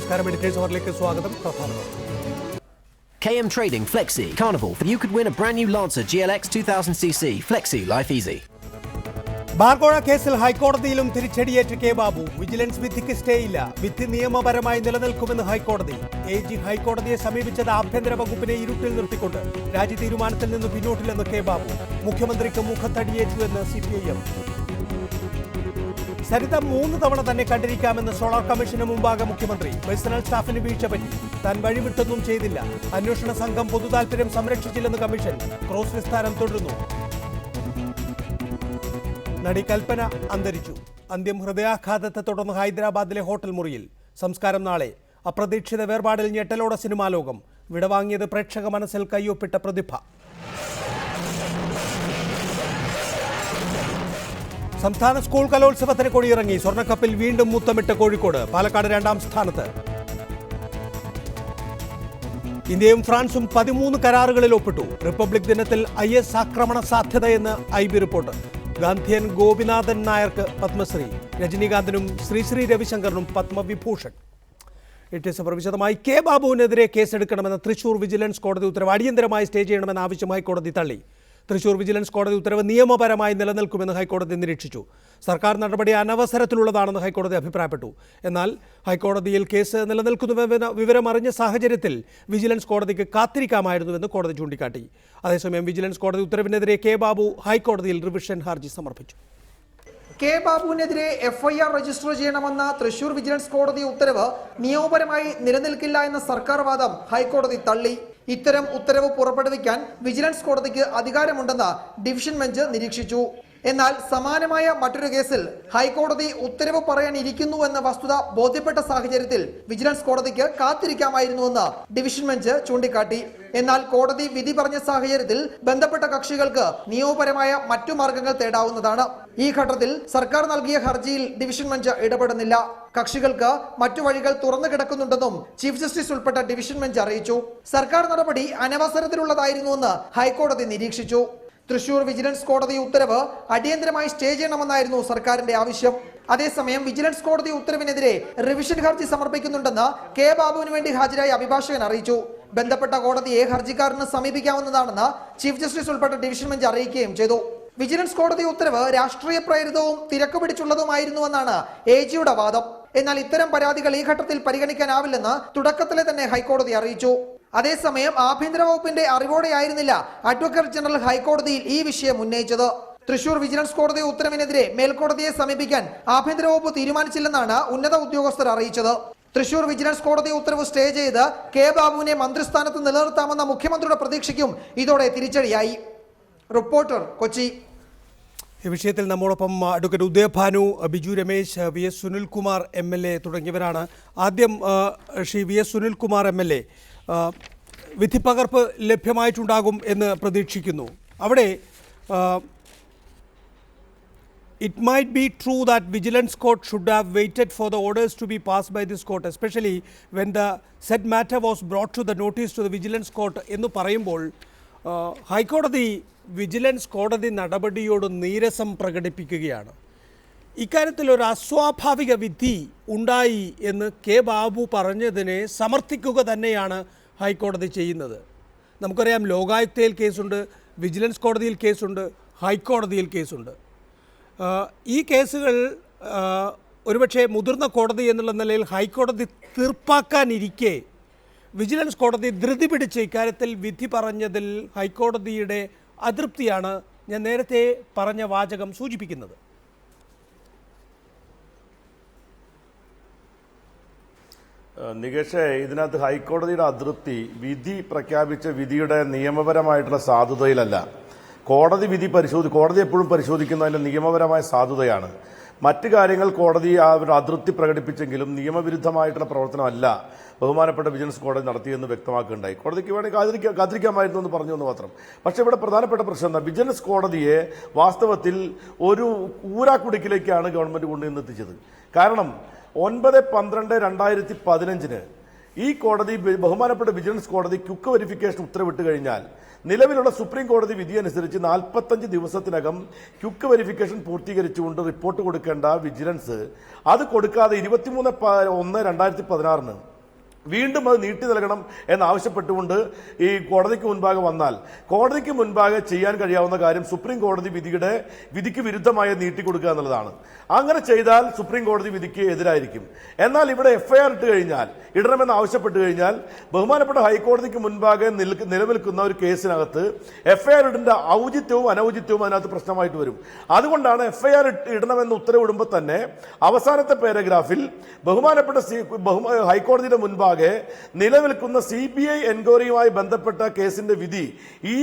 നമസ്കാരം, എഡിറ്റേഴ്സ് അവറിലേക്ക് സ്വാഗതം. KM Trading Flexi Carnival. You could win a brand new Lancer GLX 2000cc. Flexi, life easy. ബാർക്കോഴ കേസിൽ ഹൈക്കോടതിയിലും തിരിച്ചടിയേറ്റ K Babu. Vigilance വിധിക്ക് stay ഇല്ല. വിധി നിയമപരമായി നിലനിൽക്കുമെന്ന് ഹൈക്കോടതി. AG ഹൈക്കോടതിയെ സമീപിച്ചത് ആഭ്യന്തര വകുപ്പിനെ ഇരുട്ടിൽ നിർത്തിക്കൊണ്ട്. രാജി തീരുമാനത്തിൽ നിന്ന് പിന്നോട്ടില്ലെന്ന് കെ ബാബു. മുഖ്യമന്ത്രിക്ക് മുഖത്തടിയേറ്റുവെന്ന് CPIM. സരിത 3 തവണ തന്നെ കണ്ടിരിക്കാമെന്ന് സോളാർ കമ്മീഷന് മുമ്പാകെ മുഖ്യമന്ത്രി. പേഴ്സണൽ സ്റ്റാഫിന് വീഴ്ച പറ്റി, താൻ വഴിവിട്ടൊന്നും ചെയ്തില്ല. അന്വേഷണ സംഘം പൊതുതാൽപര്യം സംരക്ഷിച്ചില്ലെന്ന് കമ്മീഷൻ. ക്രോസ് വിസ്താരം തുടരുന്നു. നടി കൽപ്പന അന്തരിച്ചു. അന്ത്യം ഹൃദയാഘാതത്തെ തുടർന്ന് ഹൈദരാബാദിലെ ഹോട്ടൽ മുറിയിൽ. സംസ്കാരം നാളെ. അപ്രതീക്ഷിത വേർപാടിൽ ഞെട്ടലോടെ സിനിമാ ലോകം. വിടവാങ്ങിയത് പ്രേക്ഷക മനസ്സിൽ കയ്യൊപ്പിട്ട പ്രതിഭ. സംസ്ഥാന സ്കൂൾ കലോത്സവത്തിന് കൊടിയിറങ്ങി. സ്വർണ്ണക്കപ്പിൽ വീണ്ടും മുത്തമിട്ട് കോഴിക്കോട്. പാലക്കാട് 2ാം സ്ഥാനത്ത്. ഇന്ത്യയും ഫ്രാൻസും 13 കരാറുകളിൽ ഒപ്പിട്ടു. റിപ്പബ്ലിക് ദിനത്തിൽ IS ആക്രമണ സാധ്യതയെന്ന് IB റിപ്പോർട്ട്. ഗാന്ധിയൻ ഗോപിനാഥൻ നായർക്ക് പത്മശ്രീ. രജനീകാന്തിനും ശ്രീശ്രീ രവിശങ്കറിനും പത്മവിഭൂഷൺ. വിശദമായി കെ ബാബുവിനെതിരെ കേസെടുക്കണമെന്ന തൃശൂർ വിജിലൻസ് കോടതി ഉത്തരവ് അടിയന്തരമായി സ്റ്റേ ചെയ്യണമെന്ന ആവശ്യം ഹൈക്കോടതി തള്ളി. തൃശൂർ വിജിലൻസ് കോടതി ഉത്തരവ് നിയമപരമായി നിലനിൽക്കുമെന്ന് ഹൈക്കോടതി നിരീക്ഷിച്ചു. സർക്കാർ നടപടി അനവസരത്തിലുള്ളതാണെന്ന് ഹൈക്കോടതി അഭിപ്രായപ്പെട്ടു. എന്നാൽ ഹൈക്കോടതിയിൽ കേസ് നിലനിൽക്കുന്നുവെന്ന വിവരമറിഞ്ഞ സാഹചര്യത്തിൽ വിജിലൻസ് കോടതിക്ക് കാത്തിരിക്കാമായിരുന്നുവെന്ന് കോടതി ചൂണ്ടിക്കാട്ടി. അതേസമയം വിജിലൻസ് കോടതി ഉത്തരവിനെതിരെ കെ ബാബു ഹൈക്കോടതിയിൽ റിവിഷൻ ഹർജി സമർപ്പിച്ചു. കെ ബാബുവിനെതിരെ FIR രജിസ്റ്റർ ചെയ്യണമെന്ന തൃശൂർ വിജിലൻസ് കോടതി ഉത്തരവ് നിയമപരമായി നിലനിൽക്കില്ല എന്ന സർക്കാർ വാദം ഹൈക്കോടതി തള്ളി. ഇത്തരം ഉത്തരവ് പുറപ്പെടുവിക്കാൻ വിജിലൻസ് കോടതിക്ക് അധികാരമുണ്ടെന്ന് ഡിവിഷൻ ബെഞ്ച് നിരീക്ഷിച്ചു. എന്നാൽ സമാനമായ മറ്റൊരു കേസിൽ ഹൈക്കോടതി ഉത്തരവ് പറയാനിരിക്കുന്നു എന്ന വസ്തുത ബോധ്യപ്പെട്ട സാഹചര്യത്തിൽ വിജിലൻസ് കോടതിക്ക് കാത്തിരിക്കാമായിരുന്നുവെന്ന് ഡിവിഷൻ ബെഞ്ച് ചൂണ്ടിക്കാട്ടി. എന്നാൽ കോടതി വിധി പറഞ്ഞ സാഹചര്യത്തിൽ ബന്ധപ്പെട്ട കക്ഷികൾക്ക് നിയമപരമായ മറ്റു മാർഗങ്ങൾ തേടാവുന്നതാണ്. ഈ ഘട്ടത്തിൽ സർക്കാർ നൽകിയ ഹർജിയിൽ ഡിവിഷൻ ബെഞ്ച് ഇടപെടുന്നില്ല. കക്ഷികൾക്ക് മറ്റു വഴികൾ തുറന്നു കിടക്കുന്നുണ്ടെന്നും ചീഫ് ജസ്റ്റിസ് ഉൾപ്പെട്ട ഡിവിഷൻ ബെഞ്ച് അറിയിച്ചു. സർക്കാർ നടപടി അനവസരത്തിലുള്ളതായിരുന്നുവെന്ന് ഹൈക്കോടതി നിരീക്ഷിച്ചു. തൃശൂർ വിജിലൻസ് കോടതി ഉത്തരവ് അടിയന്തരമായി സ്റ്റേ ചെയ്യണമെന്നായിരുന്നു സർക്കാരിന്റെ ആവശ്യം. അതേസമയം വിജിലൻസ് കോടതി ഉത്തരവിനെതിരെ റിവിഷൻ ഹർജി സമർപ്പിക്കുന്നുണ്ടെന്ന് കെ ബാബുവിന് വേണ്ടി ഹാജരായ അഭിഭാഷകൻ അറിയിച്ചു. ബന്ധപ്പെട്ട കോടതിയെ ഹർജിക്കാരന് സമീപിക്കാവുന്നതാണെന്ന് ചീഫ് ജസ്റ്റിസ് ഉൾപ്പെട്ട ഡിവിഷൻ ബെഞ്ച് അറിയിക്കുകയും ചെയ്തു. വിജിലൻസ് കോടതി ഉത്തരവ് രാഷ്ട്രീയ പ്രേരിതവും തിരക്ക് പിടിച്ചുള്ളതുമായിരുന്നുവെന്നാണ് AGയുടെ വാദം. എന്നാൽ ഇത്തരം പരാതികൾ ഈ ഘട്ടത്തിൽ പരിഗണിക്കാനാവില്ലെന്ന് തുടക്കത്തിലെ തന്നെ ഹൈക്കോടതി അറിയിച്ചു. അതേസമയം ആഭ്യന്തര വകുപ്പിന്റെ അറിവോടെയായിരുന്നില്ല അഡ്വക്കേറ്റ് ജനറൽ ഹൈക്കോടതിയിൽ ഈ വിഷയം ഉന്നയിച്ചത്. തൃശൂർ വിജിലൻസ് കോടതി ഉത്തരവിനെതിരെ മേൽക്കോടതിയെ സമീപിക്കാൻ ആഭ്യന്തര വകുപ്പ് തീരുമാനിച്ചില്ലെന്നാണ് ഉന്നത ഉദ്യോഗസ്ഥർ അറിയിച്ചത്. തൃശൂർ വിജിലൻസ് കോടതി ഉത്തരവ് സ്റ്റേ ചെയ്ത് കെ ബാബുവിനെ മന്ത്രിസ്ഥാനത്ത് നിലനിർത്താമെന്ന മുഖ്യമന്ത്രിയുടെ പ്രതീക്ഷയ്ക്കും ഇതോടെ തിരിച്ചടിയായി. റിപ്പോർട്ടർ, കൊച്ചി. ഈ വിഷയത്തിൽ നമ്മോടൊപ്പം advocate Udayabhanu, Biju Ramesh, VS Sunilkumar MLA തുടങ്ങിയവരാണ്. ആദ്യം ശ്രീ VS സുനിൽകുമാർ MLA, വിധിപ്പകർപ്പ് ലഭ്യമായിട്ടുണ്ടാകും എന്ന് പ്രതീക്ഷിക്കുന്നു. അവിടെ it might be true that vigilance court should have waited for the orders to be passed by this court, especially when the said matter was brought to the notice to the vigilance court എന്ന് പറയുമ്പോൾ ഹൈക്കോടതി vigilance കോടതി നടപടിയോട് നീരസം പ്രകടിപ്പിക്കുകയാണ്. ഇക്കാര്യത്തിൽ ഒരു അസ്വാഭാവിക വിധി ഉണ്ടായി എന്ന് കെ ബാബു പറഞ്ഞതിനെ സമർത്ഥിക്കുക തന്നെയാണ് ഹൈക്കോടതി ചെയ്യുന്നത്. നമുക്കറിയാം, ലോകായുക്തയിൽ കേസുണ്ട്, വിജിലൻസ് കോടതിയിൽ കേസുണ്ട്, ഹൈക്കോടതിയിൽ കേസുണ്ട്. ഈ കേസുകൾ ഒരുപക്ഷെ മുതിർന്ന കോടതി എന്നുള്ള നിലയിൽ ഹൈക്കോടതി തീർപ്പാക്കാനിരിക്കെ വിജിലൻസ് കോടതി ധൃതി പിടിച്ച് ഇക്കാര്യത്തിൽ വിധി പറഞ്ഞതിൽ ഹൈക്കോടതിയുടെ അതൃപ്തിയാണ് ഞാൻ നേരത്തെ പറഞ്ഞ വാചകം സൂചിപ്പിക്കുന്നത്. നികേഷ്, ഇതിനകത്ത് ഹൈക്കോടതിയുടെ അതൃപ്തി വിധി പ്രഖ്യാപിച്ച വിധിയുടെ നിയമപരമായിട്ടുള്ള സാധുതയിലല്ല. കോടതി വിധി കോടതി എപ്പോഴും പരിശോധിക്കുന്നതിന്റെ നിയമപരമായ സാധുതയാണ്. മറ്റു കാര്യങ്ങൾ കോടതി ഒരു അതൃപ്തി പ്രകടിപ്പിച്ചെങ്കിലും നിയമവിരുദ്ധമായിട്ടുള്ള പ്രവർത്തനമല്ല ബഹുമാനപ്പെട്ട വിജിലൻസ് കോടതി നടത്തിയെന്ന് വ്യക്തമാക്കുകയുണ്ടായി. കോടതിക്ക് വേണമെങ്കിൽ കാത്തിരിക്കാമായിരുന്നു എന്ന് പറഞ്ഞു എന്ന് മാത്രം. പക്ഷേ ഇവിടെ പ്രധാനപ്പെട്ട പ്രശ്നം എന്താ, വിജിലൻസ് കോടതിയെ വാസ്തവത്തിൽ ഒരു ഊരാക്കുടുക്കിലേക്കാണ് ഗവൺമെന്റ് കൊണ്ടുവന്ന് എത്തിച്ചത്. കാരണം 9/12/2015 ഈ കോടതി, ബഹുമാനപ്പെട്ട വിജിലൻസ് കോടതി ക്വിക്ക് വെരിഫിക്കേഷൻ ഉത്തരവിട്ട് കഴിഞ്ഞാൽ നിലവിലുള്ള സുപ്രീം കോടതി വിധി അനുസരിച്ച് 45 ദിവസത്തിനകം ക്വിക്ക് വെരിഫിക്കേഷൻ പൂർത്തീകരിച്ചുകൊണ്ട് റിപ്പോർട്ട് കൊടുക്കേണ്ട വിജിലൻസ് അത് കൊടുക്കാതെ 23/1/2016 വീണ്ടും അത് നീട്ടി നൽകണം എന്നാവശ്യപ്പെട്ടുകൊണ്ട് ഈ കോടതിക്ക് മുൻപാകെ വന്നാൽ കോടതിക്ക് മുൻപാകെ ചെയ്യാൻ കഴിയാവുന്ന കാര്യം സുപ്രീം കോടതി വിധിക്ക് വിരുദ്ധമായി നീട്ടിക്കൊടുക്കുക എന്നുള്ളതാണ്. അങ്ങനെ ചെയ്താൽ സുപ്രീം കോടതി വിധിക്ക് എതിരായിരിക്കും. എന്നാൽ ഇവിടെ എഫ്ഐആർ ഇട്ട് കഴിഞ്ഞാൽ, ഇടണമെന്ന് ആവശ്യപ്പെട്ട് കഴിഞ്ഞാൽ, ബഹുമാനപ്പെട്ട ഹൈക്കോടതിക്ക് മുൻപാകെ നിലനിൽക്കുന്ന ഒരു കേസിനകത്ത് എഫ്ഐആർ ഇടേണ്ട ഔചിത്യവും അനൗചിത്യവും അതിനകത്ത് പ്രശ്നമായിട്ട് വരും. അതുകൊണ്ടാണ് എഫ്ഐആർ ഇടണമെന്ന് ഉത്തരവിടുമ്പോൾ തന്നെ അവസാനത്തെ പാരഗ്രാഫിൽ ബഹുമാനപ്പെട്ട ഹൈക്കോടതിയുടെ മുൻപാകെ നിലനിൽക്കുന്ന CBI എൻക്വയറിയുമായി ബന്ധപ്പെട്ട കേസിന്റെ വിധി ഈ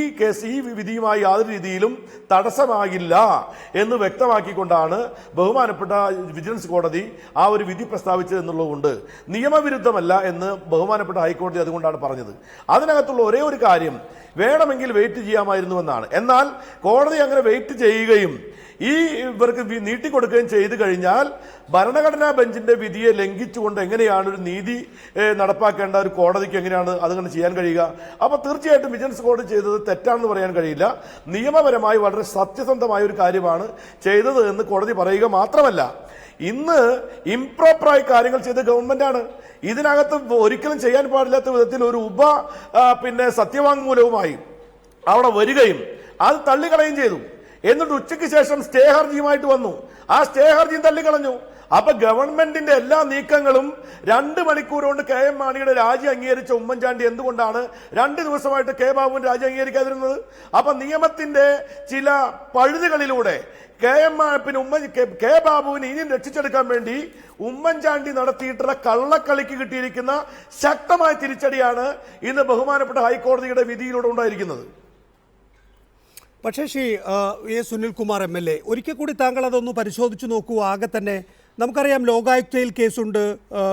വിധിയുമായി യാതൊരു രീതിയിലും തടസ്സമാകില്ല എന്ന് വ്യക്തമാക്കിക്കൊണ്ടാണ് ബഹുമാനപ്പെട്ട വിജിലൻസ് കോടതി ആ ഒരു വിധി പ്രസ്താവിച്ചത് എന്നുള്ളതുകൊണ്ട് നിയമവിരുദ്ധമല്ല എന്ന് ബഹുമാനപ്പെട്ട ഹൈക്കോടതി അതുകൊണ്ടാണ് പറഞ്ഞത്. അതിനകത്തുള്ള ഒരേ ഒരു കാര്യം, വേണമെങ്കിൽ വെയിറ്റ് ചെയ്യാമായിരുന്നുവെന്നാണ്. എന്നാൽ കോടതി അങ്ങനെ വെയിറ്റ് ചെയ്യുകയും ഇവർക്ക് നീട്ടിക്കൊടുക്കുകയും ചെയ്തു കഴിഞ്ഞാൽ ഭരണഘടനാ ബെഞ്ചിന്റെ വിധിയെ ലംഘിച്ചുകൊണ്ട് എങ്ങനെയാണ് ഒരു നീതി നടപ്പാക്കേണ്ട ഒരു കോടതിക്ക് എങ്ങനെയാണ് അതങ്ങനെ ചെയ്യാൻ കഴിയുക? അപ്പൊ തീർച്ചയായിട്ടും വിജിലൻസ് കോടതി ചെയ്തത് തെറ്റാണെന്ന് പറയാൻ കഴിയില്ല. നിയമപരമായി വളരെ സത്യസന്ധമായ ഒരു കാര്യമാണ് ചെയ്തത് എന്ന് കോടതി പറയുക മാത്രമല്ല, ഇന്ന് ഇംപ്രോപ്പറായി കാര്യങ്ങൾ ചെയ്ത ഗവൺമെന്റാണ്. ഇതിനകത്ത് ഒരിക്കലും ചെയ്യാൻ പാടില്ലാത്ത വിധത്തിൽ ഒരു സത്യവാങ്മൂലവുമായി അവിടെ വരികയും അത് തള്ളിക്കളയുകയും ചെയ്തു. എന്നിട്ട് ഉച്ചയ്ക്ക് ശേഷം സ്റ്റേ ഹർജിയുമായിട്ട് വന്നു. ആ സ്റ്റേ ഹർജിയും തള്ളിക്കളഞ്ഞു. അപ്പൊ ഗവൺമെന്റിന്റെ എല്ലാ നീക്കങ്ങളും 2 മണിക്കൂർ കൊണ്ട് KM മാണിയുടെ രാജി അംഗീകരിച്ച ഉമ്മൻചാണ്ടി എന്തുകൊണ്ടാണ് 2 ദിവസമായിട്ട് K ബാബുവിന്റെ രാജി അംഗീകരിക്കാതിരുന്നത്? അപ്പൊ നിയമത്തിന്റെ ചില പഴുതുകളിലൂടെ K ബാബുവിനെ ഇനിയും രക്ഷിച്ചെടുക്കാൻ വേണ്ടി ഉമ്മൻചാണ്ടി നടത്തിയിട്ടുള്ള കള്ളക്കളിക്ക് കിട്ടിയിരിക്കുന്ന ശക്തമായ തിരിച്ചടിയാണ് ഇന്ന് ബഹുമാനപ്പെട്ട ഹൈക്കോടതിയുടെ വിധിയിലൂടെ ഉണ്ടായിരിക്കുന്നത്. പക്ഷേ എ സുനിൽകുമാർ MLA, ഒരിക്കൽ കൂടി താങ്കൾ അതൊന്ന് പരിശോധിച്ച് നോക്കൂ. ആകെ തന്നെ നമുക്കറിയാം, ലോകായുക്തയിൽ കേസുണ്ട്,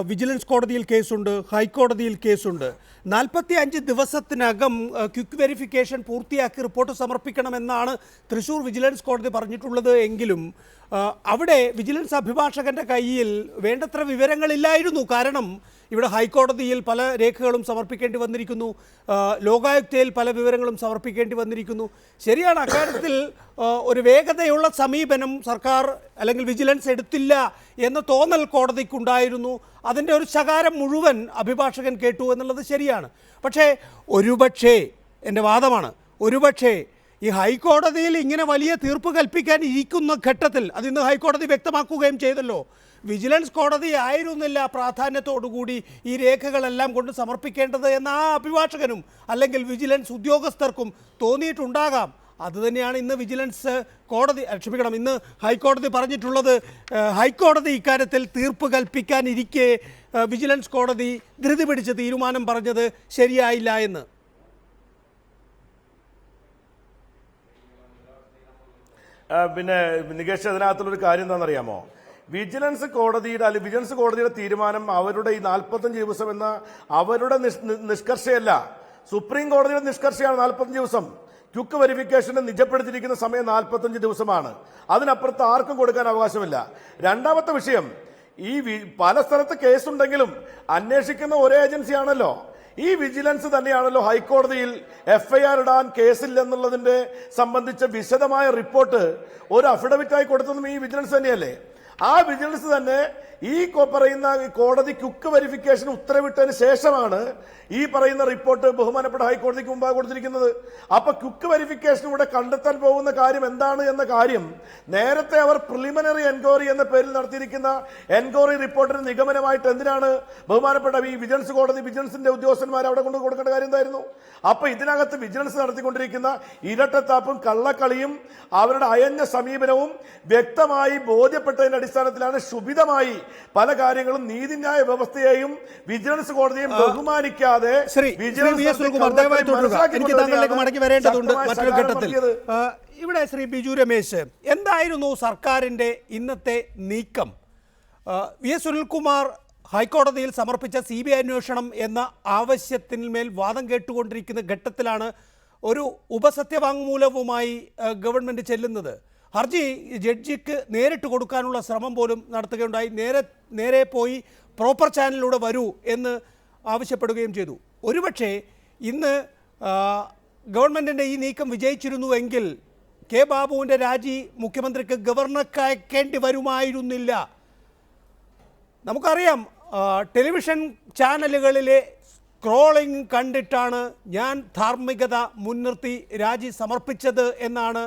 വിജിലൻസ് കോടതിയിൽ കേസുണ്ട്, ഹൈക്കോടതിയിൽ കേസുണ്ട്. 45 ദിവസത്തിനകം ക്വിക്ക് വെരിഫിക്കേഷൻ പൂർത്തിയാക്കി റിപ്പോർട്ട് സമർപ്പിക്കണമെന്നാണ് തൃശ്ശൂർ വിജിലൻസ് കോടതി പറഞ്ഞിട്ടുള്ളത്. എങ്കിലും അവിടെ വിജിലൻസ് അഭിഭാഷകന്റെ കയ്യിൽ വേണ്ടത്ര വിവരങ്ങളില്ലായിരുന്നു. കാരണം ഇവിടെ ഹൈക്കോടതിയിൽ പല രേഖകളും സമർപ്പിക്കേണ്ടി വന്നിരിക്കുന്നു, ലോകായുക്തയിൽ പല വിവരങ്ങളും സമർപ്പിക്കേണ്ടി വന്നിരിക്കുന്നു. ശരിയാണ്, അക്കാര്യത്തിൽ ഒരു വേഗതയുള്ള സമീപനം സർക്കാർ അല്ലെങ്കിൽ വിജിലൻസ് എടുത്തില്ല എന്ന തോന്നൽ കോടതിക്കുണ്ടായിരുന്നു. അതിൻ്റെ ഒരു ശകാരം മുഴുവൻ അഭിഭാഷകൻ കേട്ടു എന്നുള്ളത് ശരിയാണ്. പക്ഷേ എൻ്റെ വാദമാണ്, ഈ ഹൈക്കോടതിയിൽ ഇങ്ങനെ വലിയ തീർപ്പ് കൽപ്പിക്കാൻ ഇരിക്കുന്ന ഘട്ടത്തിൽ, അതിന്ന് ഹൈക്കോടതി വ്യക്തമാക്കുകയും ചെയ്തല്ലോ, വിജിലൻസ് കോടതി ആയിരുന്നില്ല പ്രാധാന്യത്തോടുകൂടി ഈ രേഖകളെല്ലാം കൊണ്ട് സമർപ്പിക്കേണ്ടത് എന്ന് ആ അഭിഭാഷകനും അല്ലെങ്കിൽ വിജിലൻസ് ഉദ്യോഗസ്ഥർക്കും തോന്നിയിട്ടുണ്ടാകാം. അതുതന്നെയാണ് ഇന്ന് ഇന്ന് ഹൈക്കോടതി പറഞ്ഞിട്ടുള്ളത്. ഹൈക്കോടതി ഇക്കാര്യത്തിൽ തീർപ്പ് കൽപ്പിക്കാനിരിക്കെ വിജിലൻസ് കോടതി ധൃതി പിടിച്ച് തീരുമാനം പറഞ്ഞത് ശരിയായില്ല എന്ന്. നികേഷ്, അതിനകത്തുള്ളൊരു കാര്യം എന്താണെന്നറിയാമോ? വിജിലൻസ് കോടതിയുടെ തീരുമാനം അവരുടെ ഈ 45 ദിവസം എന്ന അവരുടെ നിഷ്കർഷയല്ല, സുപ്രീം കോടതിയുടെ നിഷ്കർഷയാണ് 45 ദിവസം. ക്വിക്ക് വെരിഫിക്കേഷന് നിജപ്പെടുത്തിയിരിക്കുന്ന സമയം 45 ദിവസമാണ്. അതിനപ്പുറത്ത് ആർക്കും കൊടുക്കാൻ അവകാശമില്ല. രണ്ടാമത്തെ വിഷയം, പല സ്ഥലത്ത് കേസുണ്ടെങ്കിലും അന്വേഷിക്കുന്ന ഒരേ ഏജൻസിയാണല്ലോ. ഈ വിജിലൻസ് തന്നെയാണല്ലോ ഹൈക്കോടതിയിൽ FIR ഇടാൻ കേസില്ലെന്നുള്ളതിന്റെ സംബന്ധിച്ച വിശദമായ റിപ്പോർട്ട് ഒരു അഫിഡവിറ്റായി കൊടുത്തതും ഈ വിജിലൻസ് തന്നെയല്ലേ. ആ വിജിലൻസ് തന്നെ ഈ പറയുന്ന കോടതി ക്വിക്ക് വെരിഫിക്കേഷൻ ഉത്തരവിട്ടതിന് ശേഷമാണ് ഈ പറയുന്ന റിപ്പോർട്ട് ബഹുമാനപ്പെട്ട ഹൈക്കോടതിക്ക് മുമ്പാകെ കൊടുത്തിരിക്കുന്നത്. അപ്പൊ ക്വിക്ക് വെരിഫിക്കേഷനിലൂടെ കണ്ടെത്താൻ പോകുന്ന കാര്യം എന്താണ് എന്ന കാര്യം നേരത്തെ അവർ പ്രിലിമിനറി എൻക്വയറി എന്ന പേരിൽ നടത്തിയിരിക്കുന്ന എൻക്വയറി റിപ്പോർട്ടിന് നിഗമനമായിട്ട് എന്തിനാണ് ബഹുമാനപ്പെട്ട ഈ വിജിലൻസിന്റെ ഉദ്യോഗസ്ഥന്മാർ അവിടെ കൊണ്ട് കൊടുക്കേണ്ട കാര്യം എന്തായിരുന്നു? അപ്പൊ ഇതിനകത്ത് വിജിലൻസ് നടത്തിക്കൊണ്ടിരിക്കുന്ന ഇരട്ടത്താപ്പും കള്ളക്കളിയും അവരുടെ അയഞ്ഞ സമീപനവും വ്യക്തമായി ബോധ്യപ്പെട്ടതിന്റെ അടിസ്ഥാനത്തിലാണ് ശുഭിതമായി പല കാര്യങ്ങളും നീതിന്യായ വ്യവസ്ഥയെയും വിജിലൻസ് കോടതിയെയും ബഹുമാനിക്കാതെ എനിക്ക് താങ്കളിലേക്ക് മടങ്ങി വരേണ്ടതുണ്ട് മറ്റൊരു ഘട്ടത്തിൽ. ഇവിടെ ശ്രീ ബിജു രമേശ്, എന്തായിരുന്നു സർക്കാരിന്റെ ഇന്നത്തെ നീക്കം? വി എസ് സുനിൽകുമാർ ഹൈക്കോടതിയിൽ സമർപ്പിച്ച CBI അന്വേഷണം എന്ന ആവശ്യത്തിന്മേൽ വാദം കേട്ടുകൊണ്ടിരിക്കുന്ന ഘട്ടത്തിലാണ് ഒരു ഉപസത്യവാങ്മൂലവുമായി ഗവൺമെന്റ് ചെല്ലുന്നത്. ഹർജി ജഡ്ജിക്ക് നേരിട്ട് കൊടുക്കാനുള്ള ശ്രമം പോലും നടത്തുകയുണ്ടായി. നേരെ പോയി പ്രോപ്പർ ചാനലിലൂടെ വരൂ എന്ന് ആവശ്യപ്പെടുകയും ചെയ്തു. ഒരുപക്ഷെ ഇന്ന് ഗവൺമെൻറ്റിൻ്റെ ഈ നീക്കം വിജയിച്ചിരുന്നുവെങ്കിൽ K ബാബുവിൻ്റെ രാജി മുഖ്യമന്ത്രിക്ക് ഗവർണർക്ക് അയക്കേണ്ടി വരുമായിരുന്നില്ല. നമുക്കറിയാം, ടെലിവിഷൻ ചാനലുകളിലെ സ്ക്രോളിംഗ് കണ്ടിട്ടാണ് ഞാൻ ധാർമ്മികത മുൻനിർത്തി രാജി സമർപ്പിച്ചത് എന്നാണ്